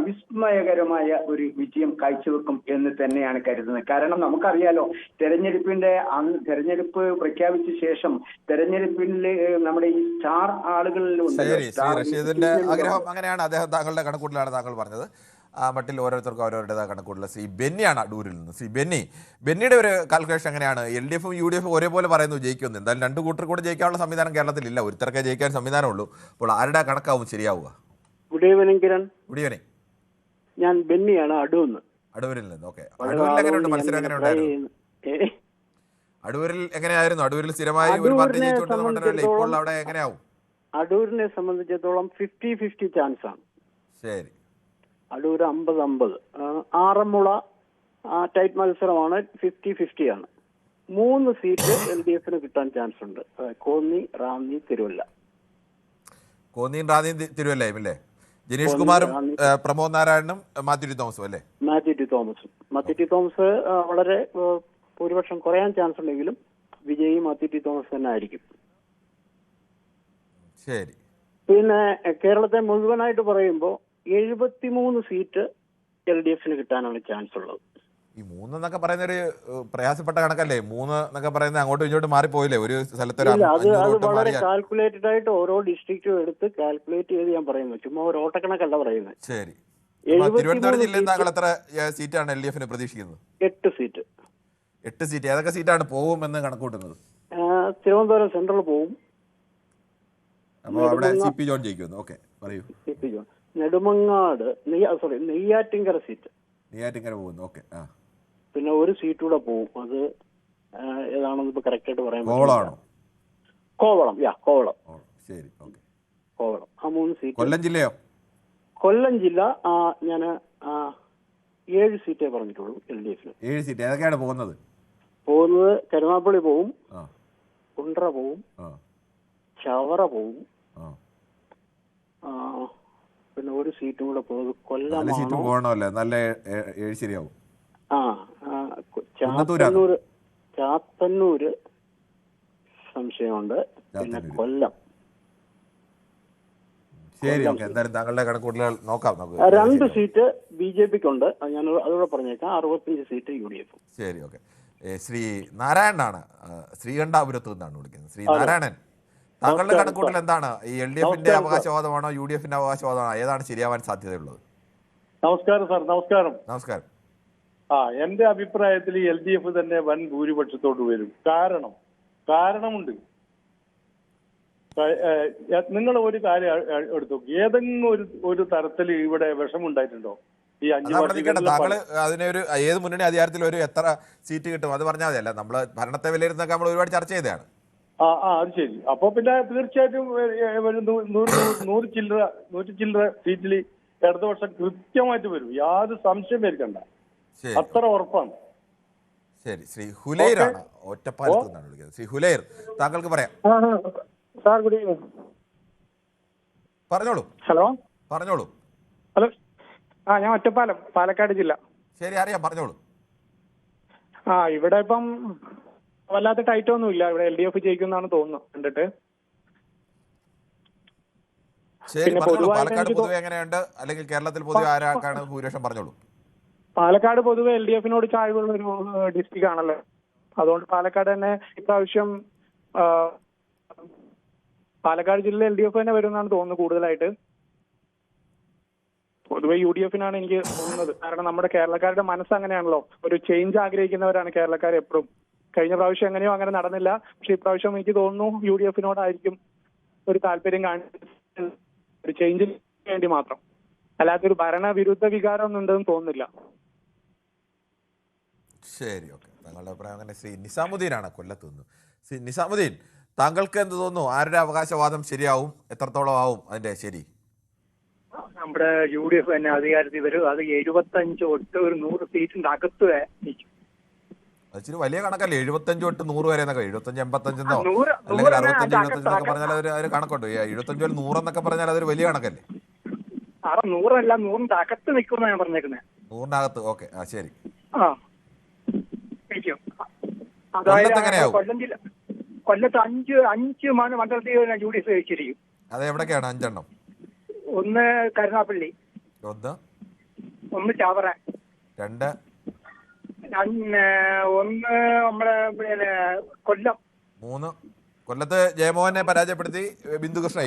വിസ്മയകരമായ ഒരു വിജയം കാഴ്ചവെക്കും എന്ന് തന്നെയാണ് കരുതുന്നത്. കാരണം നമുക്കറിയാലോ, തെരഞ്ഞെടുപ്പ് പ്രഖ്യാപിച്ച ശേഷം തെരഞ്ഞെടുപ്പിൽ നമ്മുടെ ഈ സ്റ്റാർ ആളുകളിൽ റഷീദിന്റെ ആഗ്രഹം അങ്ങനെയാണ്. അദ്ദേഹം താങ്കളുടെ കണക്കൂട്ടലാണ് താങ്കൾ പറഞ്ഞത്. മട്ടിൽ ഓരോരുത്തർക്കും അവരവരുടേതായ കണക്കൂട്ടൽ. ശ്രീ ബെന്നിയാണ് അടൂരിൽ നിന്ന്. ശ്രീ ബെന്നിയുടെ ഒരു കാൽക്കുലേഷൻ എങ്ങനെയാണ്? LDF-ഉം UDF-ഉം ഒരേപോലെ പറയുന്നു ജയിക്കുമെന്ന്. എന്തായാലും 2 കൂട്ടർ കൂടെ ജയിക്കാനുള്ള സംവിധാനം കേരളത്തിലില്ല. ഒരുത്തർക്കേ ജയിക്കാൻ സംവിധാനമുള്ളൂ. അപ്പോൾ ആരുടെ കണക്കാവും ശരിയാവുക? Good evening Kiran. Good evening. ഞാൻ ബെന്നിയാണ് അടൂരിൽ നിന്ന്. ഓക്കെ. അടൂരിൽ എങ്ങനെയുണ്ട് മത്സരം? എങ്ങനെയുണ്ടായിരുന്നു അടൂരിൽ? എങ്ങനെയായിരുന്നു അടൂരിൽ? സ്ഥിരമായി ഒരു പാർട്ടി ജയിച്ചുകൊണ്ടിരുന്ന മണ്ഡലമല്ലേ? ഇപ്പോൾ അവിടെ എങ്ങനെയാവും? അടൂരിനെ സംബന്ധിച്ചിടത്തോളം 50-50 ചാൻസ് ആണ്. ശരി. അടൂർ 50-50. ആറന്മുള ടൈറ്റ് മത്സരമാണ്, 50-50 ആണ്. 3 സീറ്റ് LDF കിട്ടാൻ ചാൻസ് ഉണ്ട്. കോന്നി, റാന്നി, തിരുവല്ല. കോന്നിയും റാന്നിയും തിരുവല്ലയും അല്ലേ? ജനീഷ് കുമാറും പ്രമോദ് നാരായണനും മാത്യു ടി തോമസും അല്ലേ? മാത്യു ടി തോമസ് വളരെ ഭൂരിപക്ഷം കുറയാൻ ചാൻസ് ഉണ്ടെങ്കിലും വിജയി മാത്യു ടി തോമസ് തന്നെ ആയിരിക്കും. ശരി. പിന്നെ കേരളത്തെ മുഴുവനായിട്ട് പറയുമ്പോൾ 73 സീറ്റ് LDF കിട്ടാനാണ് ചാൻസ് ഉള്ളത്. ഈ 3 എന്നൊക്കെ പറയുന്ന ഒരു പ്രയാസപ്പെട്ട കണക്കല്ലേ? 3 എന്നൊക്കെ പറയുന്നത് അങ്ങോട്ടും ഇങ്ങോട്ടും മാറിപ്പോയില്ലേ? ഒരു സ്ഥലത്ത് അത് വളരെ കാൽക്കുലേറ്റഡ് ആയിട്ട് ഓരോ ഡിസ്ട്രിക്റ്റും എടുത്ത് കാൽക്കുലേറ്റ് ചെയ്ത് ഞാൻ പറയുന്നത്, ചുമ്മാ ഒരു ഓട്ടക്കണക്കല്ല പറയുന്നത്. ശരി. തിരുവനന്തപുരം ജില്ലയിൽ താങ്കൾ എത്ര സീറ്റാണ് LDF പ്രതീക്ഷിക്കുന്നത്? 8 സീറ്റ്. 8 സീറ്റ്. ഏതൊക്കെ സീറ്റാണ് പോകുമെന്ന് കണക്കൂട്ടുന്നത്? തിരുവനന്തപുരം സെൻട്രൽ പോവും. അപ്പോൾ അവിടെ CP ജോൺ ജയിക്കുന്നു. ഓക്കെ, പറയൂ. CP John. Nedumangad, Neyyattinkara seat. Neyyattinkara പോകുന്നു. ഓക്കെ. പിന്നെ ഒരു സീറ്റ് കൂടെ പോവും. അത് ഏതാണെന്ന് ഇപ്പൊ കറക്റ്റ് ആയിട്ട് പറയാൻ കോവളമാണോ? കോവളം. ശരി. ഓക്കെ, കോവളം. ആ 3 സീറ്റ്. കൊല്ലം ജില്ലയോ? കൊല്ലം ജില്ല ഞാൻ 7 സീറ്റേ പറഞ്ഞിട്ടുള്ളൂ LDF. 7 സീറ്റ്. ഏതൊക്കെയാണ് പോകുന്നത്? കരുനാപ്പള്ളി പോവും, കുണ്ട്ര പോവും, ചവറ പോവും, പിന്നെ ഒരു സീറ്റും കൂടെ പോകുന്നത് കൊല്ലം. സീറ്റും പോകണമല്ലേ? നല്ല 7 ശരിയാവും. ചാത്തന്നൂര് സംശയമുണ്ട്. പിന്നെ കൊല്ലം. ശരി, ഓക്കെ. എന്തായാലും താങ്കളുടെ കണക്കൂട്ടലുകൾ നോക്കാം. 2 സീറ്റ് BJPക്ക് ഉണ്ട്. ഞാൻ അതുകൂടെ പറഞ്ഞേക്കാം. 65 സീറ്റ് UDF. ശരി, ഓക്കെ. ശ്രീ നാരായണനാണ്, ശ്രീകണ്ഠാപുരത്ത് നിന്നാണ് വിളിക്കുന്നത്. ശ്രീ നാരായണൻ, താങ്കളുടെ കണക്കൂട്ടൽ എന്താണ്? ഈ LDFന്റെ അവകാശവാദമാണോ UDFന്റെ അവകാശവാദമാണോ? ഏതാണ് ശരിയാവാൻ സാധ്യതയുള്ളത്? നമസ്കാരം സാർ. നമസ്കാരം. എന്റെ അഭിപ്രായത്തിൽ LDF തന്നെ വൻ ഭൂരിപക്ഷത്തോട് വരും. കാരണമുണ്ട്. നിങ്ങൾ ഒരു കാര്യം എടുത്തു, ഏതെങ്കിലും ഒരു തരത്തിൽ ഇവിടെ വിഷമുണ്ടായിട്ടുണ്ടോ ഈ 5 താങ്കൾ അതിനൊരു ഏത് മുന്നണി അധികാരത്തിൽ ഒരു എത്ര സീറ്റ് കിട്ടും അത് പറഞ്ഞാൽ മതിയല്ല. നമ്മള് ഭരണത്തെ വിലയിരുന്നൊക്കെ നമ്മൾ ഒരുപാട് ചർച്ച ചെയ്തതാണ്. അത് ശരി. അപ്പൊ പിന്നെ തീർച്ചയായിട്ടും 100 ചില്ലറ സീറ്റിൽ ഇടതുപക്ഷം കൃത്യമായിട്ട് വരും. യാതൊരു സംശയം വരിക്കണ്ട. അത്ര ഉറപ്പാണ്. ശരി. ശ്രീ ഹുലൈറാണ്, ഒറ്റപ്പാലത്ത് നിന്നാണ് വിളിക്കുന്നത്. ശ്രീ ഹുലൈർ, താങ്കൾക്ക് പറയാം. Sir, good evening. പറഞ്ഞോളൂ. ഹലോ. ഞാൻ ഒറ്റപ്പാലം, പാലക്കാട് ജില്ല. ശരി, അറിയാം, പറഞ്ഞോളൂ. ഇവിടെ ഇപ്പം വല്ലാത്ത ടൈറ്റ് ഒന്നും ഇല്ല. ഇവിടെ LDF ജയിക്കുന്നാണ് തോന്നുന്നു കണ്ടിട്ട്. പാലക്കാട് പൊതുവെ എങ്ങനെയുണ്ട്, അല്ലെങ്കിൽ കേരളത്തിൽ പൊതുവെ ആരാക്കാണ് ഭൂരിപക്ഷം? പറഞ്ഞോളൂ. പാലക്കാട് പൊതുവെ LDF ചായ്വുള്ള ഒരു ഡിസ്ട്രിക്റ്റ് ആണല്ലോ. അതുകൊണ്ട് പാലക്കാട് തന്നെ ഇപ്രാവശ്യം പാലക്കാട് ജില്ലയിൽ LDF തന്നെ വരുമെന്നാണ് തോന്നുന്നത് കൂടുതലായിട്ട്. പൊതുവെ UDF എനിക്ക് തോന്നുന്നത്. കാരണം നമ്മുടെ കേരളക്കാരുടെ മനസ്സ് അങ്ങനെയാണല്ലോ, ഒരു ചേഞ്ച് ആഗ്രഹിക്കുന്നവരാണ് കേരളക്കാർ എപ്പോഴും. കഴിഞ്ഞ പ്രാവശ്യം എങ്ങനെയോ അങ്ങനെ നടന്നില്ല. പക്ഷെ ഇപ്രാവശ്യം എനിക്ക് തോന്നുന്നു UDF ഒരു താല്പര്യം കാണിച്ചത് ഒരു ചേഞ്ചിന് വേണ്ടി മാത്രം, അല്ലാത്തൊരു ഭരണവിരുദ്ധ വികാരം ഒന്നും ഉണ്ടെന്ന് തോന്നുന്നില്ല. ശരി, ഓക്കെ. താങ്കളുടെ അഭിപ്രായം അങ്ങനെ. ശ്രീ നിസാമുദ്ദീനാണ്, കൊല്ലത്ത് നിന്ന്. ശ്രീ നിസാമുദ്ദീൻ, താങ്കൾക്ക് എന്ത് തോന്നുന്നു? ആരുടെ അവകാശവാദം ശരിയാവും? എത്രത്തോളം ആവും അതിന്റെ ശരി? നമ്മുടെ UDF തന്നെ അധികാരത്തിൽ വരും. അത് 75 തൊട്ട് 100 സീറ്റിന്റെ അകത്ത് നിൽക്കും. ഇച്ചിരി വലിയ കണക്കല്ലേ? 75 തൊട്ട് 100 വരെ എന്നൊക്കെ. 75, 85 അല്ലെങ്കിൽ 65, 25 പറഞ്ഞാൽ അതിന് കണക്കുണ്ട്. 75 100 എന്നൊക്കെ പറഞ്ഞാൽ അതൊരു വലിയ കണക്കല്ലേ? 100 അല്ല, 100ന്റെ അകത്ത് നിൽക്കുന്ന ഞാൻ പറഞ്ഞേക്കുന്നത്. 100-നകത്ത്. ഓക്കെ, ശരി. കൊല്ലത്ത് 5 മണ്ഡലത്തിൽ UDF ജയിച്ചിരിക്കും. അത് എവിടൊക്കെയാണ് 5 എണ്ണം? ഒന്ന് കരുനാപ്പള്ളി, ഒന്ന് ചവറ, 2 ഒന്ന് നമ്മുടെ കൊല്ലം, 3 കൊല്ലത്ത് ജയമോഹനെ പരാജയപ്പെടുത്തി ബിന്ദുകൃഷ്ണ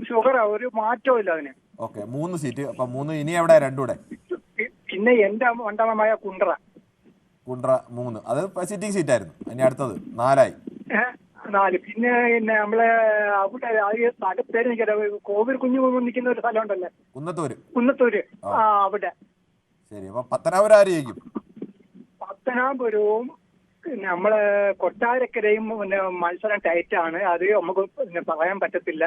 ഷുഗർ ഒരു മാറ്റവും ഇല്ല അതിന്. Okay, 3 seat. അപ്പൊ 3 ഇനി എവിടെ? 2 കൂടെ. പിന്നെ എന്റെ മണ്ഡലമായ കുണ്ട്ര 3. അത് സിറ്റിംഗ് സീറ്റ് ആയിരുന്നു. ഇനി അടുത്തത് 4 ആയി. 4. പിന്നെ നമ്മളെ അവിടെ സ്ഥലത്തേര് നിൽക്കട്ടെ, കോവിൽ കുഞ്ഞു നിൽക്കുന്ന ഒരു സ്ഥലം ഉണ്ടല്ലേ, കുന്നത്തൂര്. അവിടെ. ശരി. അപ്പൊ പത്തനാപുരം ആര് ജയിക്കും? പത്തനാപുരവും നമ്മളെ കൊട്ടാരക്കരയും മത്സരം ടൈറ്റാണ്. അത് നമുക്ക് പറയാൻ പറ്റത്തില്ല.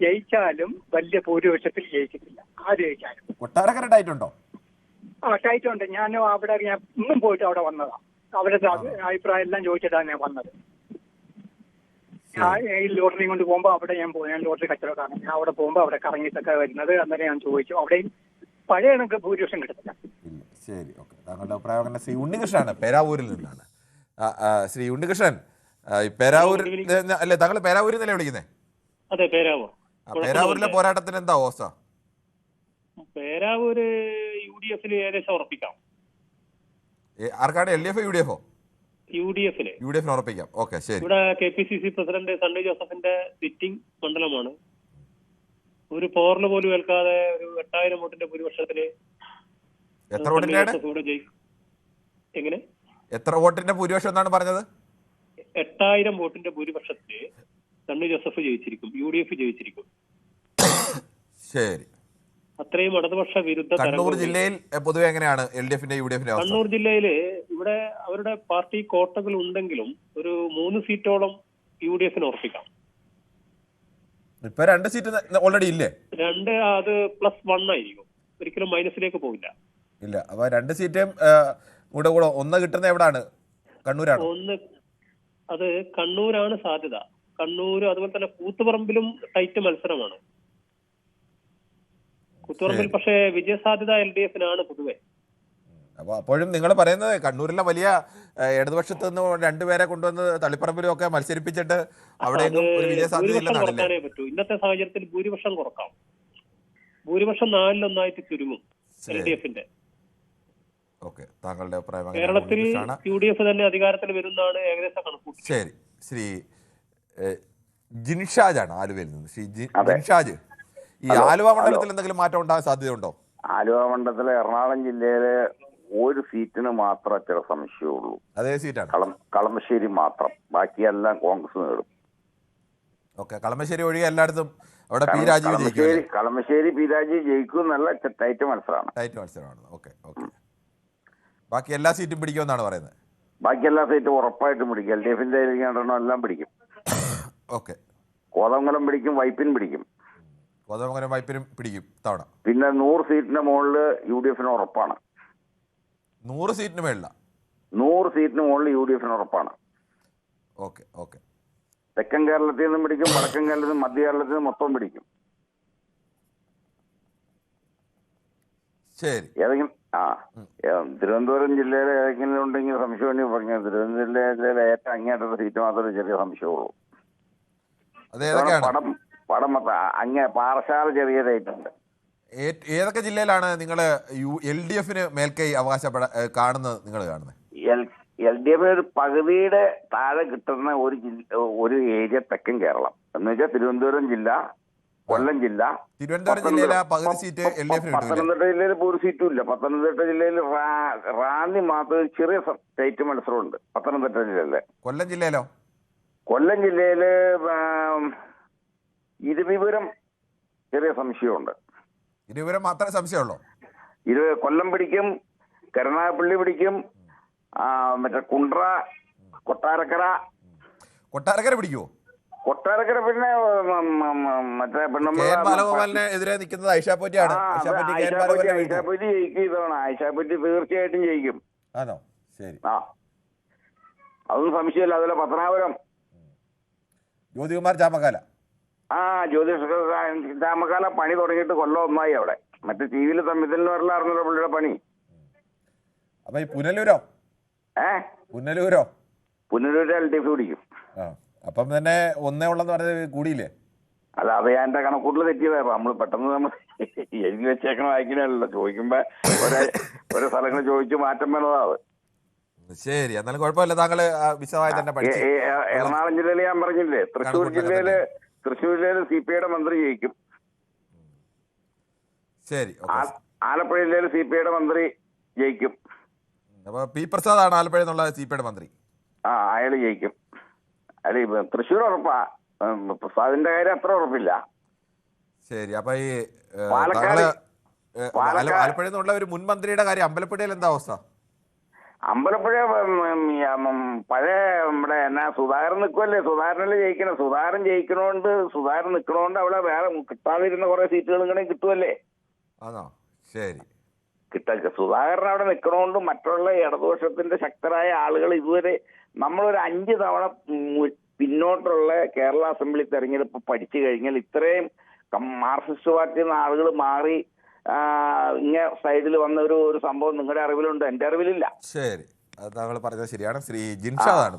ജയിച്ചാലും വലിയ ഭൂരിപക്ഷത്തിൽ ജയിക്കത്തില്ല. ആര് ജയിച്ചാലും. കൊട്ടാരക്കര ടൈറ്റ് ഉണ്ടോ? ടൈറ്റ് ഉണ്ട്. ഞാൻ ഇന്നും പോയിട്ട് അവിടെ വന്നതാ. അവിടുത്തെ അഭിപ്രായം എല്ലാം ചോദിച്ചിട്ടാണ് ഞാൻ വന്നത്. ഈ ലോട്ടറി കൊണ്ട് പോകുമ്പോൾ അവിടെ ഞാൻ ലോട്ടറി കച്ചവടക്കാരൻ. ഞാൻ അവിടെ പോകുമ്പോൾ അവിടെ കറങ്ങിയിട്ടൊക്കെ വരുന്നത്. അന്നേരം ഞാൻ ചോദിച്ചു, അവിടെയും പഴയ കണക്ക് ഭൂരിപക്ഷം കിട്ടത്തില്ല. ശരി, ഓക്കെ. താങ്കളുടെ അഭിപ്രായം അങ്ങനെ. ശ്രീ ഉണ്ണികൃഷ്ണനാണ്, പേരാവൂരിൽ നിന്നാണ്. ശ്രീ ഉണ്ണികൃഷ്ണൻ, പേരാവൂരിൽ അല്ലേ താങ്കൾ? പേരാവൂരിൽ നിന്നല്ലേ വിളിക്കുന്നേ? അതെ, പേരാവൂർ. പേരാവൂരിലെ പോരാട്ടത്തിന് എന്താ അവസ്ഥ? പേരാവൂര് UDF ഏകദേശം ഉറപ്പിക്കാം. ആർക്കാണ്? LDF UDF? UDF ഉറപ്പിക്കാം. ഓക്കെ, ശരി. ഇവിടെ KPCC പ്രസിഡന്റ് സണ്ണി ജോസഫിന്റെ സിറ്റിംഗ് മണ്ഡലമാണ്. ഒരു പോറിന് പോലും ഏൽക്കാതെ ഒരു 8000 വോട്ടിന്റെ ഭൂരിപക്ഷത്തിന്. എത്ര വോട്ടിന്റെയാണ്? എങ്ങനെ? എത്ര വോട്ടിന്റെ ഭൂരിപക്ഷം എന്നാണ് പറഞ്ഞത്? 8000 വോട്ടിന്റെ ഭൂരിപക്ഷത്തിന് സണ്ണി ജോസഫ് ജയിച്ചിരിക്കും, UDF ജയിച്ചിരിക്കും. ശരി. അത്രയും ഇടതുപക്ഷ വിരുദ്ധ. കണ്ണൂർ ജില്ലയിൽ പൊതുവെ എങ്ങനെയാണ് LDFന്റെ UDFന്റെ അവസ്ഥ? കണ്ണൂർ ജില്ലയില് ഇവിടെ അവരുടെ പാർട്ടി കോട്ടകൾ ഉണ്ടെങ്കിലും ഒരു 3 സീറ്റോളം UDF ഉറപ്പിക്കാം. ഇപ്പൊ 2 സീറ്റ് ഓൾറെഡി ഇല്ലേ? 2 അത് +1 ആയിരിക്കും, ഒരിക്കലും മൈനസിലേക്ക് പോകില്ല. ഇല്ല. അപ്പൊ 2 സീറ്റും കൂടെ ഒന്ന് കിട്ടുന്ന എവിടാണ്? കണ്ണൂരാണ്. അത് കണ്ണൂരാണ് സാധ്യത. കണ്ണൂർ, അതുപോലെ തന്നെ കൂത്തുപറമ്പിലും ടൈറ്റ് മത്സരമാണ്. കൂത്തുപറമ്പിൽ പക്ഷേ വിജയസാധ്യത LDFനാണ് പൊതുവെ. അപ്പൊ അപ്പോഴും നിങ്ങൾ പറയുന്നത് കണ്ണൂരിലെ വലിയ ഇടതുപക്ഷത്ത് നിന്ന് 2 പേരെ കൊണ്ടുവന്ന് തളിപ്പറമ്പിലും ഒക്കെ മത്സരിപ്പിച്ചിട്ട് അവിടെ ഒരു വിജയസാധ്യത പറ്റൂ. ഇന്നത്തെ സാഹചര്യത്തിൽ ഭൂരിപക്ഷം കുറക്കാം. ഭൂരിപക്ഷം 4-1 ചുരുങ്ങും LDFന്റെ. താങ്കളുടെ അഭിപ്രായം? കേരളത്തിൽ UDF തന്നെ അധികാരത്തിൽ വരുന്നതാണ് ഏകദേശം കണക്കൂട്ടി. ശരി. ശ്രീ ജിൻഷാജാണ് ആലുവയിൽ നിന്ന്. ശ്രീ ജിൻഷാജ്, ഈ ആലുവ മണ്ഡലത്തിൽ എന്തെങ്കിലും മാറ്റം ഉണ്ടാകാൻ സാധ്യതയുണ്ടോ? ആലുവ മണ്ഡലത്തിലെ എറണാകുളം ജില്ലയിലെ ഒരു സീറ്റിന് മാത്രമേ ചില സംശയമുള്ളൂ. അതേ സീറ്റാണ്? കളമശ്ശേരി മാത്രം. ബാക്കിയെല്ലാം കോൺഗ്രസ് നേടും. കളമശ്ശേരി ഒഴികെ എല്ലായിടത്തും അവിടെ പി രാജീവ് ജയിക്കും. കളമശ്ശേരി പി രാജീവ് ജയിക്കും എന്നല്ല, ടൈറ്റ് മത്സരമാണ്. ഓക്കെ. ബാക്കി എല്ലാ സീറ്റും പിടിക്കുമെന്നാണ് പറയുന്നത്? ബാക്കി എല്ലാ സീറ്റും ഉറപ്പായിട്ടും പിടിക്കും. LDFന്റെ എല്ലാം പിടിക്കും. ഓക്കെ. കോതമംഗലം പിടിക്കും, വൈപ്പിൻ പിടിക്കും. കോതമംഗലം വൈപ്പിനും പിടിക്കും തവണ. പിന്നെ 100 സീറ്റിന്റെ മുകളിൽ UDFന് ഉറപ്പാണ്. 100 സീറ്റിന് മേളില? 100 സീറ്റിന് മുകളിൽ UDFന് ഉറപ്പാണ്. ഓക്കെ. തെക്കൻ കേരളത്തിൽ നിന്നും പിടിക്കും, വടക്കൻ കേരളത്തിൽ നിന്നും, മധ്യ കേരളത്തിൽ നിന്നും മൊത്തം പിടിക്കും. ശരി. ഏതെങ്കിലും തിരുവനന്തപുരം ജില്ലയിലെ ഏതെങ്കിലും ഉണ്ടെങ്കിൽ സംശയം ഉണ്ടെങ്കിൽ പറഞ്ഞാൽ തിരുവനന്തപുരം ജില്ലയിലെ ഏറ്റവും അങ്ങേറ്റ സീറ്റ് മാത്രമേ ചെറിയ സംശയമുള്ളൂ. പടം പാറശാല ചെറിയ റേറ്റുണ്ട്. ഏതൊക്കെ ജില്ലയിലാണ് നിങ്ങൾ LDFന് മേൽക്കൈ കാണുന്നത്? നിങ്ങൾ കാണുന്നത് LDFന് ഒരു പകുതിയുടെ താഴെ കിട്ടുന്ന ഒരു ഏരിയ തെക്കൻ കേരളം എന്ന് വെച്ചാൽ തിരുവനന്തപുരം ജില്ല, കൊല്ലം ജില്ല. തിരുവനന്തപുരം ജില്ലയിലെ പകുതി സീറ്റ് LDFന്. പത്തനംതിട്ട ജില്ലയിൽ ഒരു സീറ്റും ഇല്ല. പത്തനംതിട്ട ജില്ലയിൽ റാന്നി മാത്രം ചെറിയ സ്റ്റേറ്റ് മത്സരമുണ്ട് പത്തനംതിട്ട ജില്ലയിലെ. കൊല്ലം ജില്ലയിലോ? കൊല്ലം ജില്ലയില് ഇരുവിപുരം ചെറിയ സംശയമുണ്ട്. ഇരുവിപുരം മാത്രമേ സംശയമുള്ളൂ? കൊല്ലം പിടിക്കും, കരുനാഗപ്പള്ളി പിടിക്കും, മറ്റേ കുണ്ട്ര, കൊട്ടാരക്കര പിടിക്കുവോ? കൊട്ടാരക്കര പിന്നെ മറ്റേ ബാലഗോപാലിന് എതിരെ നിൽക്കുന്നത് ഐഷാപോറ്റിയാണ്. ഐഷാപോറ്റി ജയിക്കും ഇതവണ. ഐഷാപോറ്റി തീർച്ചയായിട്ടും ജയിക്കും. ആണോ? ശരി. അതൊന്നും സംശയമില്ല. അതുപോലെ പത്തനാപുരം ജ്യോതികുമാർ ചാമക്കാല. ചാമക്കാല പണി തുടങ്ങിയിട്ട് കൊല്ലം ഒന്നായി അവിടെ. മറ്റേ TV തമ്മിത്തലിന് വരലായിരുന്നല്ലോ പുള്ളിയുടെ പണി. അപ്പൊ ഈ പുനലൂരോ? പുനലൂര് LDF പിടിക്കും. അപ്പം തന്നെ ഒന്നേ ഉള്ളെന്ന് പറഞ്ഞത് കൂടിയില്ലേ? അല്ല, അത് എന്റെ കണക്കൂട്ടിൽ തെറ്റിയതാ. നമ്മൾ പെട്ടെന്ന് നമ്മൾ എഴുതി വെച്ചേക്കണ വായിക്കണല്ലോ. ചോദിക്കുമ്പോ ഓരോ സ്ഥലങ്ങൾ ചോദിച്ചു മാറ്റം വന്നതാ അത്. ശരി, എന്നാലും കുഴപ്പമില്ല. താങ്കൾ വിശദമായി തന്നെ പഠിച്ചു. എറണാകുളം ജില്ലയിൽ ഞാൻ പറഞ്ഞില്ലേ, തൃശ്ശൂർ ജില്ലയില് CPIയുടെ മന്ത്രി ജയിക്കും. ശരി. ആലപ്പുഴ ജില്ലയിൽ CPIയുടെ മന്ത്രി ജയിക്കും. അപ്പൊ പി പ്രസാദ് ആണ് ആലപ്പുഴ എന്നുള്ള CPIയുടെ മന്ത്രി. അയാള് ജയിക്കും. അല്ല, തൃശ്ശൂർ ഉറപ്പാ. പ്രസാദിന്റെ കാര്യം അത്ര ഉറപ്പില്ല. ശരി. അപ്പൊ ഈ ആലപ്പുഴയിൽ നിന്നുള്ള ഒരു മുൻ മന്ത്രിയുടെ കാര്യം അമ്പലപ്പുഴയിൽ എന്താ അവസ്ഥ? അമ്പലപ്പുഴ പഴയ നമ്മുടെ സുധാകരൻ നിൽക്കുമല്ലേ. സുധാകരനല്ലേ ജയിക്കണം. സുധാകരൻ നിൽക്കണോണ്ട് അവിടെ വേറെ കിട്ടാതിരുന്ന കുറെ സീറ്റുകൾ ഇങ്ങനെ കിട്ടുമല്ലേ. ആണോ? ശരി. കിട്ടാൻ. സുധാകരൻ അവിടെ നിൽക്കണോണ്ട് മറ്റുള്ള ഇടതുപക്ഷത്തിന്റെ ശക്തരായ ആളുകൾ ഇതുവരെ നമ്മളൊരു 5 തവണ പിന്നോട്ടുള്ള കേരള അസംബ്ലി തെരഞ്ഞെടുപ്പ് പഠിച്ചു കഴിഞ്ഞാൽ ഇത്രയും മാർക്സിസ്റ്റ് പാർട്ടിയിൽ നിന്ന് ആളുകൾ മാറി ഇങ്ങനെ സൈഡിൽ വന്ന ഒരു സംഭവം നിങ്ങളുടെ അറിവിലുണ്ട്, എന്റെ അറിവിലില്ല. ശരി, താങ്കൾ പറഞ്ഞത് ശരിയാണ്. ശ്രീ ജിൻഷാദാണ്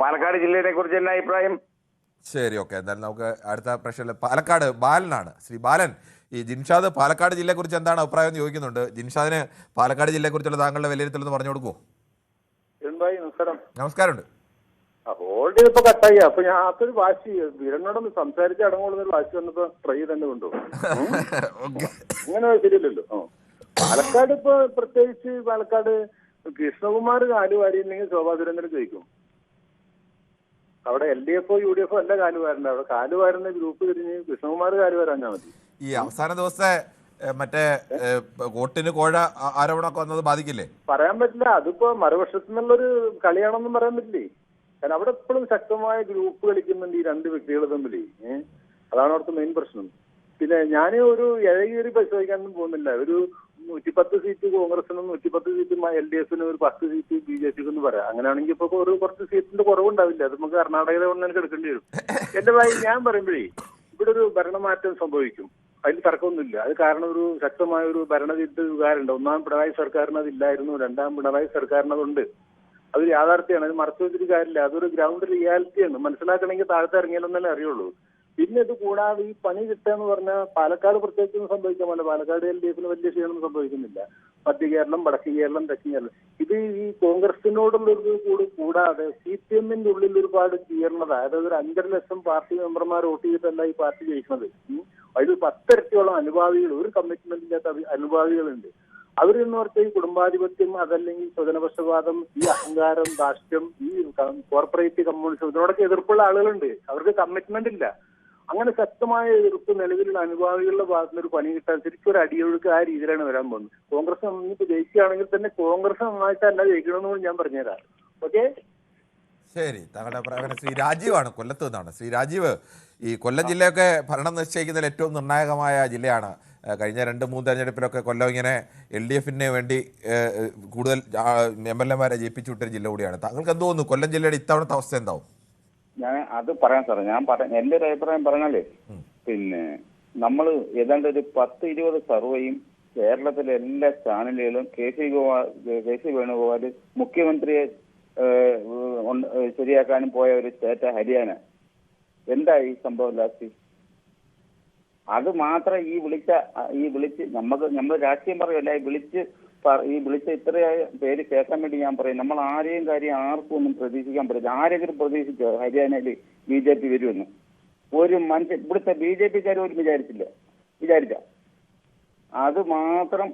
പാലക്കാട് ജില്ലയെ കുറിച്ച് എന്നാ അഭിപ്രായം? ശരി, ഓക്കെ. എന്തായാലും നമുക്ക് അടുത്ത പ്രശ്നം പാലക്കാട് ബാലനാണ്. ശ്രീ ബാലൻ, ഈ ജിൻഷാദ് പാലക്കാട് ജില്ലയെ കുറിച്ച് എന്താണ് അഭിപ്രായം എന്ന് ചോദിക്കുന്നുണ്ട്. ജിൻഷാദിന് പാലക്കാട് ജില്ലയെ കുറിച്ചുള്ള താങ്കളുടെ വിലയിരുത്തൽ എന്ന് പറഞ്ഞു കൊടുക്കുമോ? നമസ്കാരം. നമസ്കാരമുണ്ട്. ഹോൾഡ് ചെയ്തപ്പോ കട്ടായി. അപ്പൊ ഞാൻ അതൊരു വാശി വീരനോടൊന്ന് സംസാരിച്ച് അടങ്ങുള്ള വാശി വന്നപ്പോ ട്രൈ തന്നെ കൊണ്ടുപോകും. അങ്ങനെ ശരിയല്ലല്ലോ. പാലക്കാട് ഇപ്പൊ പ്രത്യേകിച്ച് പാലക്കാട് കൃഷ്ണകുമാർ കാലുവാരിയില്ലെങ്കിൽ ശോഭാ സുരേന്ദ്രൻ ജയിക്കും. അവിടെ LDF UDF അല്ല കാലുവാരണ്ട, അവിടെ കാലുവാരുന്ന ഗ്രൂപ്പ് തിരിഞ്ഞ് കൃഷ്ണകുമാർ കാലുവാരാഞ്ഞാൽ മതി. ഈ അവസാന ദിവസത്തെ മറ്റേ വോട്ടിന് കോഴ ആരോപണമൊക്കെ വന്നത് ബാധിക്കില്ലേ? പറയാൻ പറ്റില്ല. അതിപ്പോ മറുപക്ഷത്തു നിന്നുള്ളൊരു കളിയാണെന്നും പറയാൻ പറ്റില്ലേ. കാരണം അവിടെ എപ്പോഴും ശക്തമായ ഗ്രൂപ്പ് കളിക്കുന്നുണ്ട് ഈ 2 വ്യക്തികൾ തമ്മിൽ. അതാണ് അവിടുത്തെ മെയിൻ പ്രശ്നം. പിന്നെ ഞാൻ ഒരു ഇഴകേറി പരിശോധിക്കാനൊന്നും പോകുന്നില്ല. ഒരു 110 സീറ്റ് കോൺഗ്രസിനും 110 സീറ്റ് LDFനും ഒരു 10 സീറ്റ് BJPക്കും എന്ന് പറയാം. അങ്ങനെയാണെങ്കിൽ ഇപ്പൊ കുറച്ച് സീറ്റിന്റെ കുറവുണ്ടാവില്ല. അത് നമുക്ക് കർണാടകയിലെ കൊണ്ട് എടുക്കേണ്ടി വരും. എന്റെ ഭായി ഞാൻ പറയുമ്പോഴേ ഇവിടെ ഒരു ഭരണമാറ്റം സംഭവിക്കും, അതിൽ തർക്കമൊന്നുമില്ല. അത് കാരണം ഒരു ശക്തമായ ഒരു ഭരണവിരുദ്ധ വികാരമുണ്ട്. 1ാം പിണറായി സർക്കാരിന് അതില്ലായിരുന്നു, 2ാം പിണറായി സർക്കാരിന് അതുണ്ട്. അത് യാഥാർത്ഥ്യമാണ്, അത് മറച്ചു വെച്ചിട്ട് കാര്യമില്ല. അതൊരു ഗ്രൗണ്ട് റിയാലിറ്റിയാണ്. മനസ്സിലാക്കണമെങ്കിൽ താഴത്തെ ഇറങ്ങിയാലൊന്നല്ലേ അറിയുള്ളൂ. പിന്നെ ഇത് കൂടാതെ ഈ പണി കിട്ടുകയെന്ന് പറഞ്ഞാൽ പാലക്കാട് പ്രത്യേകിച്ചൊന്നും സംഭവിക്കാൻ പറ്റില്ല. പാലക്കാട് LDFന് വലിയ ക്ഷീണമൊന്നും സംഭവിക്കുന്നില്ല. മധ്യ കേരളം, വടക്ക് കേരളം, തെക്കൻ കേരളം ഇത് ഈ കോൺഗ്രസിനോടുള്ളൊരു കൂടാതെ CPMന്റെ ഉള്ളിൽ ഒരുപാട് കീർണത. അതായത് ഒരു 5.5 ലക്ഷം പാർട്ടി മെമ്പർമാർ വോട്ട് ചെയ്തിട്ടല്ല ഈ പാർട്ടി ജയിക്കുന്നത്. അതിൽ 10 ഇരട്ടിയോളം അനുഭാവികൾ, ഒരു കമ്മിറ്റ്മെന്റ് ഇല്ലാത്ത അനുഭാവികളുണ്ട്. അവരെന്ന് പറഞ്ഞാൽ ഈ കുടുംബാധിപത്യം, അതല്ലെങ്കിൽ സ്വജനപക്ഷപാതം, ഈ അഹങ്കാരം, ധാർഷ്ട്യം, ഈ കോർപ്പറേറ്റ് കമ്മ്യൂണിസം, ഇതിനോടൊക്കെ എതിർപ്പുള്ള ആളുകളുണ്ട്. അവർക്ക് കമ്മിറ്റ്മെന്റ് ഇല്ല. അങ്ങനെ ശക്തമായ എതിർപ്പ് നിലവിലുള്ള അനുഭാവികളുടെ ഭാഗത്തുനിന്ന് ഒരു പണി കിട്ടാൻ ശരിക്കും ഒരു അടിയൊഴുക്ക് ആ രീതിയിലാണ് വരാൻ പോകുന്നത്. കോൺഗ്രസ് ഇന്നിപ്പോ ജയിക്കുകയാണെങ്കിൽ തന്നെ കോൺഗ്രസ് നന്നായിട്ടല്ല ജയിക്കണമെന്ന് ഞാൻ പറഞ്ഞുതരാം. ഓക്കെ, ശരി. താങ്കളുടെ അഭിപ്രായം. ശ്രീ രാജീവാണ് കൊല്ലത്ത് നിന്നാണ്. ശ്രീ രാജീവ്, ഈ കൊല്ലം ജില്ലയൊക്കെ ഭരണം നിശ്ചയിക്കുന്നതിൽ ഏറ്റവും നിർണായകമായ ജില്ലയാണ്. കഴിഞ്ഞ 2-3 തെരഞ്ഞെടുപ്പിലൊക്കെ കൊല്ലം ഇങ്ങനെ LDFന് വേണ്ടി കൂടുതൽ MLAമാരെ ജയിപ്പിച്ചു വിട്ടൊരു ജില്ല കൂടിയാണ്. താങ്കൾക്ക് എന്ത് തോന്നുന്നു, കൊല്ലം ജില്ലയുടെ ഇത്തവണത്തെ അവസ്ഥ എന്താവും? ഞാൻ അത് പറയാം സാറേ. എന്റെ ഒരു അഭിപ്രായം പറഞ്ഞാലേ, പിന്നെ നമ്മൾ ഏതാണ്ട് ഒരു 10-20 സർവേയും കേരളത്തിലെ എല്ലാ ചാനലുകളും കെ.സി. വേണുഗോപാൽ മുഖ്യമന്ത്രിയെ ശരിയാക്കാനും പോയ ഒരു സ്റ്റേറ്റ് ഹരിയാന. എന്തായി സംഭവം ലാസ്റ്റ്? അത് മാത്രം ഈ വിളിച്ച് നമ്മൾ രാഷ്ട്രീയം പറയുമല്ല, ഈ വിളിച്ച ഇത്രയായ പേര് കേൾക്കാൻ വേണ്ടി ഞാൻ പറയും. നമ്മൾ ആരെയും കാര്യം ആർക്കും ഒന്നും പ്രതീക്ഷിക്കാൻ പറ്റില്ല. ആരെങ്കിലും പ്രതീക്ഷിച്ചോ ഹരിയാനയിൽ BJP വരുമെന്ന്? ഒരു മനുഷ്യൻ ഇവിടുത്തെ BJPക്കാർ പോലും വിചാരിച്ച അത് മാത്രം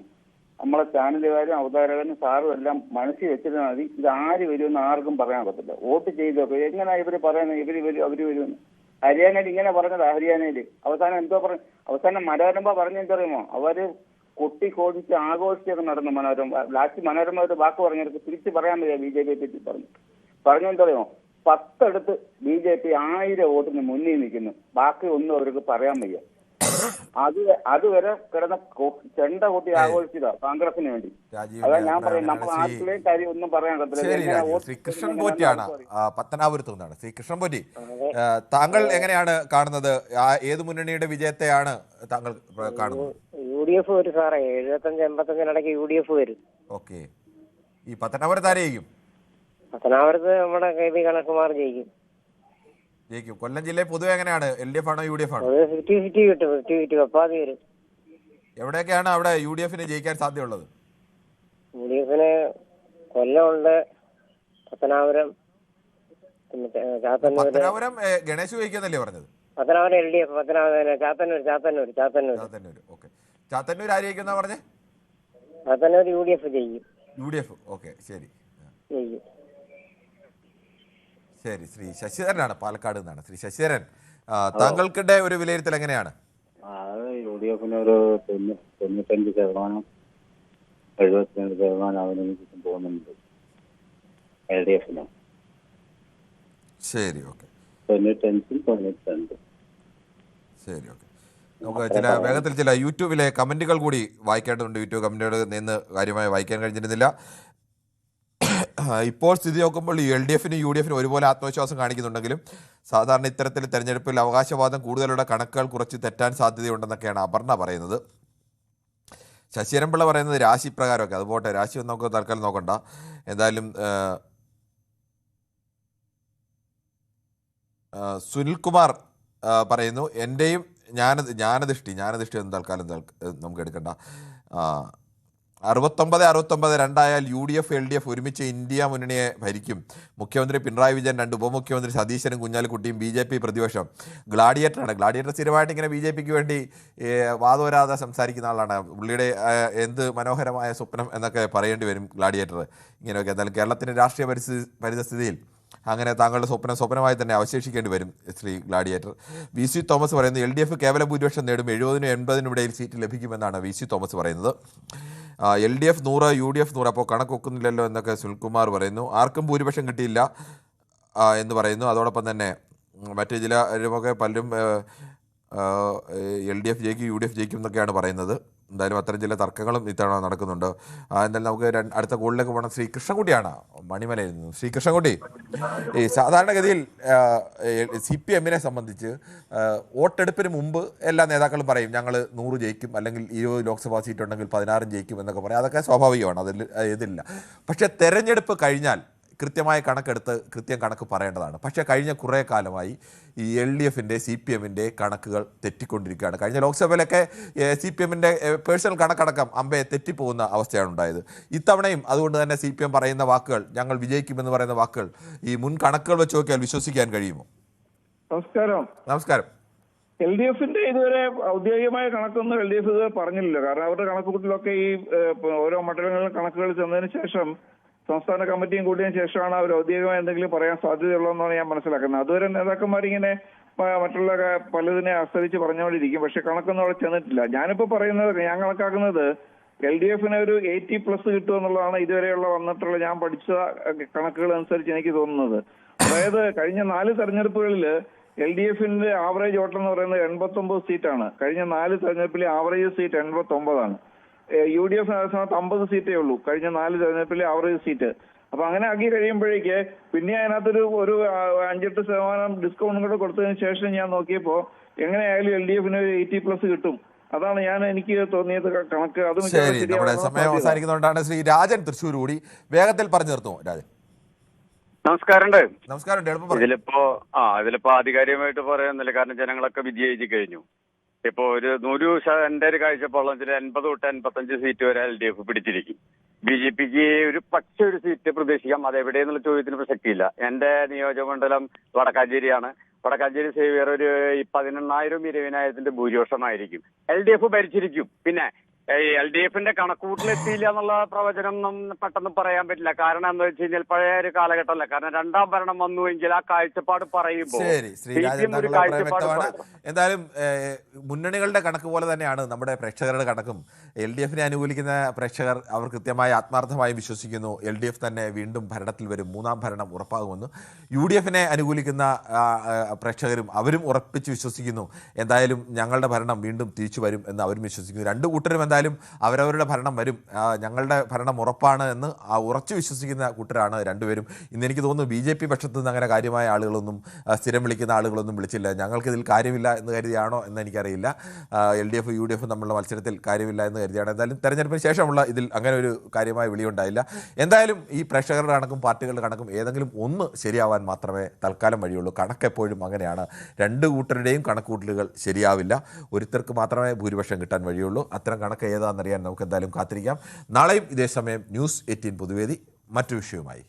നമ്മളെ ചാനലുകാരും അവതാരകരും സാറും എല്ലാം മനസ്സിൽ വെച്ചിരുന്നാൽ മതി. ഇത് ആര് വരുമെന്ന് ആർക്കും പറയാൻ പറ്റില്ല. വോട്ട് ചെയ്തൊക്കെ എങ്ങനെയാ ഇവര് പറയുന്നത് അവര് വരുമെന്ന്? ഹരിയാനയിൽ ഇങ്ങനെ പറഞ്ഞതാ. ഹരിയാനയിൽ അവസാനം എന്തോ പറഞ്ഞു, അവസാനം മനോരമ പറഞ്ഞെന്തറിയുമോ? അവര് കൊട്ടിക്കോടിച്ച് ആഘോഷിച്ചൊക്കെ നടന്നു മനോരമ. ലാസ്റ്റ് മനോരമ ഒരു വാക്ക് പറഞ്ഞവർക്ക് തിരിച്ച് പറയാൻ വയ്യ. BJP പറ്റി പറഞ്ഞെന്തറിയുമോ? 10 BJP 1000 വോട്ടിന് മുന്നിൽ നിൽക്കുന്നു. ബാക്കി ഒന്നും അവർക്ക് പറയാൻ വയ്യ. അതുവരെ കിടന്ന ചെണ്ട കൂട്ടി ആഘോഷിച്ചതാ കോൺഗ്രസിന് വേണ്ടി. അതാ ഞാൻ പറയും, നമ്മൾ ആർക്കെയും കാര്യം ഒന്നും പറയാൻ പറ്റില്ല. ശ്രീ കൃഷ്ണൻ പോറ്റിയാണ് പത്തനാപുരത്ത് നിന്നാണ്. ശ്രീ കൃഷ്ണൻ പോറ്റി, താങ്കൾ എങ്ങനെയാണ് കാണുന്നത്? ഏത് മുന്നണിയുടെ വിജയത്തെയാണ് താങ്കൾ കാണുന്നത്? UDF വരും സാറേ. 75-85 UDF വരും. ഓക്കെ. ഈ പത്തനാപുരത്ത് ആരെയും? പത്തനാപുരത്ത് നമ്മുടെ KV കണക്കുമാർ ജയിക്കും. കൊല്ലം ജില്ലയിൽ പൊതുവെ എങ്ങനെയാണ്? LDF ആണോ UDF ആണോ? 50-50 കിട്ടും. 50-50 കപ്പാതി വരും. എവിടെയൊക്കെയാണ് അവിടെ UDFന് ജയിക്കാൻ സാധ്യതയുള്ളത്? UDFന് കൊല്ലമുണ്ട്, പത്തനാപുരം, പത്തനാപുരം ഗണേശ് ജയിക്കുന്നല്ലേ പറഞ്ഞത്? പത്തനാപുരം LDF, ചാത്തന്നൂർ. ഓക്കെ. ചാത്തന്നൂർ ആര് ജയിക്കുന്ന പറഞ്ഞേ? ചാത്തന്നൂർ UDF ജയിക്കും. UDF. ഓക്കെ, ശരി. ജയിക്കും. ശരി. ശ്രീ ശശിധരനാണ് പാലക്കാട് നിന്നാണ്. ശ്രീ ശശിധരൻ, താങ്കൾക്കിടെ ഒരു വിലയിരുത്തൽ എങ്ങനെയാണ്? UDFന് ഒരു 95%, 72% അവനൊന്നും പോകുന്നുണ്ട്. LDFന് ശരി. ഓക്കെ. 95-92. ശരി. ഓക്കെ. നമുക്ക് വേഗത്തിൽ ചില യൂട്യൂബിലെ കമൻറ്റുകൾ കൂടി വായിക്കേണ്ടതുണ്ട്. യൂട്യൂബ് കമൻറ്റുകൾ നിന്ന് കാര്യമായി വായിക്കാൻ കഴിഞ്ഞിരുന്നില്ല. ഇപ്പോൾ സ്ഥിതി നോക്കുമ്പോൾ LDFനും UDFനും ഒരുപോലെ ആത്മവിശ്വാസം കാണിക്കുന്നുണ്ടെങ്കിലും സാധാരണ ഇത്തരത്തിൽ തെരഞ്ഞെടുപ്പിൽ അവകാശവാദം കൂടുതലുള്ള കണക്കുകൾ കുറച്ച് തെറ്റാൻ സാധ്യതയുണ്ടെന്നൊക്കെയാണ് അപർണ പറയുന്നത്. ശശിധരൻപിള്ള പറയുന്നത് രാശി പ്രകാരമൊക്കെ, അത് പോട്ടെ, രാശി ഒന്നും നമുക്ക് തൽക്കാലം നോക്കണ്ട. എന്തായാലും സുനിൽകുമാർ പറയുന്നു എൻ്റെയും ജ്ഞാനദൃഷ്ടി ഒന്നും തൽക്കാലം നമുക്ക് എടുക്കണ്ട. 69-69 രണ്ടായാൽ UDF LDF ഒരുമിച്ച് ഇന്ത്യ മുന്നണിയെ ഭരിക്കും. മുഖ്യമന്ത്രി പിണറായി വിജയൻ, 2 ഉപമുഖ്യമന്ത്രി സതീശനും കുഞ്ഞാലിക്കുട്ടിയും, BJP പ്രതിപക്ഷം. ഗ്ലാഡിയേറ്ററാണ്. ഗ്ലാഡിയേറ്റർ സ്ഥിരമായിട്ട് ഇങ്ങനെ BJPക്ക് വേണ്ടി വാദോരാതെ സംസാരിക്കുന്ന ആളാണ്. പുള്ളിയുടെ എന്ത് മനോഹരമായ സ്വപ്നം എന്നൊക്കെ പറയേണ്ടി വരും ഗ്ലാഡിയേറ്റർ ഇങ്ങനെയൊക്കെ. എന്തായാലും കേരളത്തിൻ്റെ രാഷ്ട്രീയ പരിസ്ഥിതിയിൽ അങ്ങനെ താങ്കളുടെ സ്വപ്നമായി തന്നെ അവശേഷിക്കേണ്ടി വരും ശ്രീ ഗ്ലാഡിയേറ്റർ. VC തോമസ് പറയുന്നത് LDF കേവല ഭൂരിപക്ഷം നേടും, 70-80 ഇടയിൽ സീറ്റ് ലഭിക്കുമെന്നാണ് VC തോമസ് പറയുന്നത്. LDF 100, UDF 100, അപ്പോൾ കണക്ക് വെക്കുന്നില്ലല്ലോ എന്നൊക്കെ സുനിൽകുമാർ പറയുന്നു. ആർക്കും ഭൂരിപക്ഷം കിട്ടിയില്ല എന്ന് പറയുന്നു. അതോടൊപ്പം തന്നെ മറ്റു ചിലരുമൊക്കെ പലരും LDF ജയിക്കും UDF ജയിക്കും എന്നൊക്കെയാണ് പറയുന്നത്. എന്തായാലും അത്തരം ചില തർക്കങ്ങളും ഇത്തവണ നടക്കുന്നുണ്ട്. എന്തായാലും നമുക്ക് അടുത്ത കോളിലേക്ക് പോകണം. ശ്രീ കൃഷ്ണൻകുട്ടിയാണ് മണിമലയിൽ നിന്ന്. ശ്രീ കൃഷ്ണൻകുട്ടി, ഈ സാധാരണഗതിയിൽ CPM-നെ സംബന്ധിച്ച് വോട്ടെടുപ്പിന് മുമ്പ് എല്ലാ നേതാക്കളും പറയും ഞങ്ങൾ 100 ജയിക്കും, അല്ലെങ്കിൽ 20 ലോക്സഭാ സീറ്റ് ഉണ്ടെങ്കിൽ 16 ജയിക്കും എന്നൊക്കെ പറയും. അതൊക്കെ സ്വാഭാവികമാണ്, അതിൽ ഇതില്ല. പക്ഷേ തെരഞ്ഞെടുപ്പ് കഴിഞ്ഞാൽ കൃത്യമായ കണക്കെടുത്ത് കണക്ക് പറയേണ്ടതാണ്. പക്ഷേ കഴിഞ്ഞ കുറേ കാലമായി ഈ LDFൻ്റെ CPM-ൻ്റെ കണക്കുകൾ തെറ്റിക്കൊണ്ടിരിക്കുകയാണ്. കഴിഞ്ഞ ലോക്സഭയിലൊക്കെ CPM-ൻ്റെ പേഴ്സണൽ കണക്കടക്കം അമ്പയെ തെറ്റിപ്പോകുന്ന അവസ്ഥയാണ് ഉണ്ടായത്. ഇത്തവണയും അതുകൊണ്ട് തന്നെ CPM പറയുന്ന വാക്കുകൾ, ഞങ്ങൾ വിജയിക്കുമെന്ന് പറയുന്ന വാക്കുകൾ ഈ മുൻ കണക്കുകൾ വെച്ച് നോക്കിയാൽ വിശ്വസിക്കാൻ കഴിയുമോ? നമസ്കാരം. LDFന്റെ ഇതുവരെ ഔദ്യോഗികമായ കണക്കൊന്നും LDF ഇതുവരെ പറഞ്ഞില്ല. കാരണം അവരുടെ കണക്കുകൂട്ടലൊക്കെ ഈ ഓരോ മണ്ഡലങ്ങളിലും കണക്കുകൾ ചെന്നതിന് ശേഷം സംസ്ഥാന കമ്മിറ്റിയും കൂടിയതിനു ശേഷമാണ് അവർ ഔദ്യോഗികമായി എന്തെങ്കിലും പറയാൻ സാധ്യതയുള്ളതെന്നാണ് ഞാൻ മനസ്സിലാക്കുന്നത്. അതുവരെ നേതാക്കന്മാരിങ്ങനെ മറ്റുള്ള പലതിനെ ആശ്രയിച്ച് പറഞ്ഞുകൊണ്ടിരിക്കും. പക്ഷെ കണക്കൊന്നും അവിടെ ചെന്നിട്ടില്ല. ഞാനിപ്പോ പറയുന്നത്, ഞാൻ കണക്കാക്കുന്നത് LDFന് ഒരു 80+ കിട്ടുമെന്നുള്ളതാണ് ഇതുവരെയുള്ള വന്നിട്ടുള്ള ഞാൻ പഠിച്ച കണക്കുകൾ അനുസരിച്ച് എനിക്ക് തോന്നുന്നത്. അതായത് കഴിഞ്ഞ 4 തെരഞ്ഞെടുപ്പുകളിൽ LDFന്റെ ആവറേജ് വോട്ടെന്ന് പറയുന്നത് 89 സീറ്റാണ്. കഴിഞ്ഞ 4 തെരഞ്ഞെടുപ്പിലെ ആവറേജ് സീറ്റ് 89ആണ്. UDF 50 സീറ്റേ ഉള്ളൂ കഴിഞ്ഞ 4 തെരഞ്ഞെടുപ്പിലെ ആവറേജ് സീറ്റ്. അപ്പൊ അങ്ങനെ ആക്കി കഴിയുമ്പോഴേക്ക് പിന്നെ അതിനകത്തൊരു 5-8% ഡിസ്കൗണ്ടും കൂടെ കൊടുത്തതിന് ശേഷം ഞാൻ നോക്കിയപ്പോ എങ്ങനെയായാലും LDFന് 80+ കിട്ടും. അതാണ് എനിക്ക് തോന്നിയത് കണക്ക്. അതും നമ്മുടെ സമയം അവസാനിക്കുന്നതുകൊണ്ടാണ് ശ്രീ രാജൻ തൃശ്ശൂർ കൂടി വേഗത്തിൽ പറഞ്ഞു നിർത്തുമോ? രാജൻ നമസ്കാരം. ഇതിലിപ്പോ ആധികാരികമായിട്ട് പറയാന്നില്ല, കാരണം ജനങ്ങളൊക്കെ വിജയിച്ചു കഴിഞ്ഞു. ഇപ്പോ ഒരു 100 എന്റെ ഒരു കാഴ്ചപ്പാടിൽ 80 തൊട്ട് 85 സീറ്റ് വരെ LDF പിടിച്ചിരിക്കും. BJPക്ക് ഒരു സീറ്റ് പ്രതീക്ഷിക്കാം. അതെവിടെയെന്നുള്ള ചോദ്യത്തിന് പ്രസക്തിയില്ല. എന്റെ നിയോജകമണ്ഡലം വടക്കാഞ്ചേരിയാണ്. വടക്കാഞ്ചേരി സേവിയർ ഒരു 18,000-20,000 ഭൂരിപക്ഷമായിരിക്കും. LDF ഭരിച്ചിരിക്കും. പിന്നെ LDFന്റെ കണക്കൂട്ടിലെത്തിയില്ല എന്നുള്ള പ്രവചനം പെട്ടെന്ന് പറയാൻ പറ്റില്ല. കാരണം എന്താ വെച്ച് കഴിഞ്ഞാൽ പഴയ ഒരു കാലഘട്ടമല്ല. കാരണം 2ാം ഭരണം വന്നുവെങ്കിൽ ആ കാഴ്ചപ്പാട് പറയുമ്പോൾ എന്തായാലും മുന്നണികളുടെ കണക്ക് പോലെ തന്നെയാണ് നമ്മുടെ പ്രേക്ഷകരുടെ കണക്കും. LDFനെ അനുകൂലിക്കുന്ന പ്രേക്ഷകർ അവർ കൃത്യമായി ആത്മാർത്ഥമായി വിശ്വസിക്കുന്നു LDF തന്നെ വീണ്ടും ഭരണത്തിൽ വരും, 3ാം ഭരണം ഉറപ്പാകുമെന്ന്. UDFനെ അനുകൂലിക്കുന്ന പ്രേക്ഷകരും അവരും ഉറപ്പിച്ച് വിശ്വസിക്കുന്നു എന്തായാലും ഞങ്ങളുടെ ഭരണം വീണ്ടും തിരിച്ചു വരും എന്ന് അവരും വിശ്വസിക്കുന്നു. 2 കൂട്ടരും എന്തായാലും അവരവരുടെ ഭരണം വരും, ഞങ്ങളുടെ ഭരണം ഉറപ്പാണ് എന്ന് ഉറച്ചു വിശ്വസിക്കുന്ന കൂട്ടരാണ് രണ്ടുപേരും. ഇന്ന് എനിക്ക് തോന്നുന്നു BJP പക്ഷത്ത് നിന്ന് അങ്ങനെ കാര്യമായ ആളുകളൊന്നും, സ്ഥിരം വിളിക്കുന്ന ആളുകളൊന്നും വിളിച്ചില്ല. ഞങ്ങൾക്കിതിൽ കാര്യമില്ല എന്ന് കരുതിയാണോ എന്ന് എനിക്കറിയില്ല. LDF UDF തമ്മിലുള്ള മത്സരത്തിൽ കാര്യമില്ല എന്ന് കരുതിയാണ്. എന്തായാലും തെരഞ്ഞെടുപ്പിന് ശേഷമുള്ള ഇതിൽ അങ്ങനെ ഒരു കാര്യമായ വിളിയുണ്ടായില്ല. എന്തായാലും ഈ പ്രേക്ഷകരുടെ കണക്കും പാർട്ടികളുടെ കണക്കും ഏതെങ്കിലും ഒന്ന് ശരിയാവാൻ മാത്രമേ തൽക്കാലം വഴിയുള്ളൂ. കണക്കെപ്പോഴും അങ്ങനെയാണ്. 2 കൂട്ടരുടെയും കണക്കൂട്ടലുകൾ ശരിയാവില്ല. ഒരുത്തർക്ക് മാത്രമേ ഭൂരിപക്ഷം കിട്ടാൻ വഴിയുള്ളൂ. അത്തരം കണക്ക് ഏതാണെന്നറിയാൻ നമുക്ക് എന്തായാലും കാത്തിരിക്കാം. നാളെയും ഇതേ സമയം News 18 പൊതുവേദി മറ്റു വിഷയവുമായി.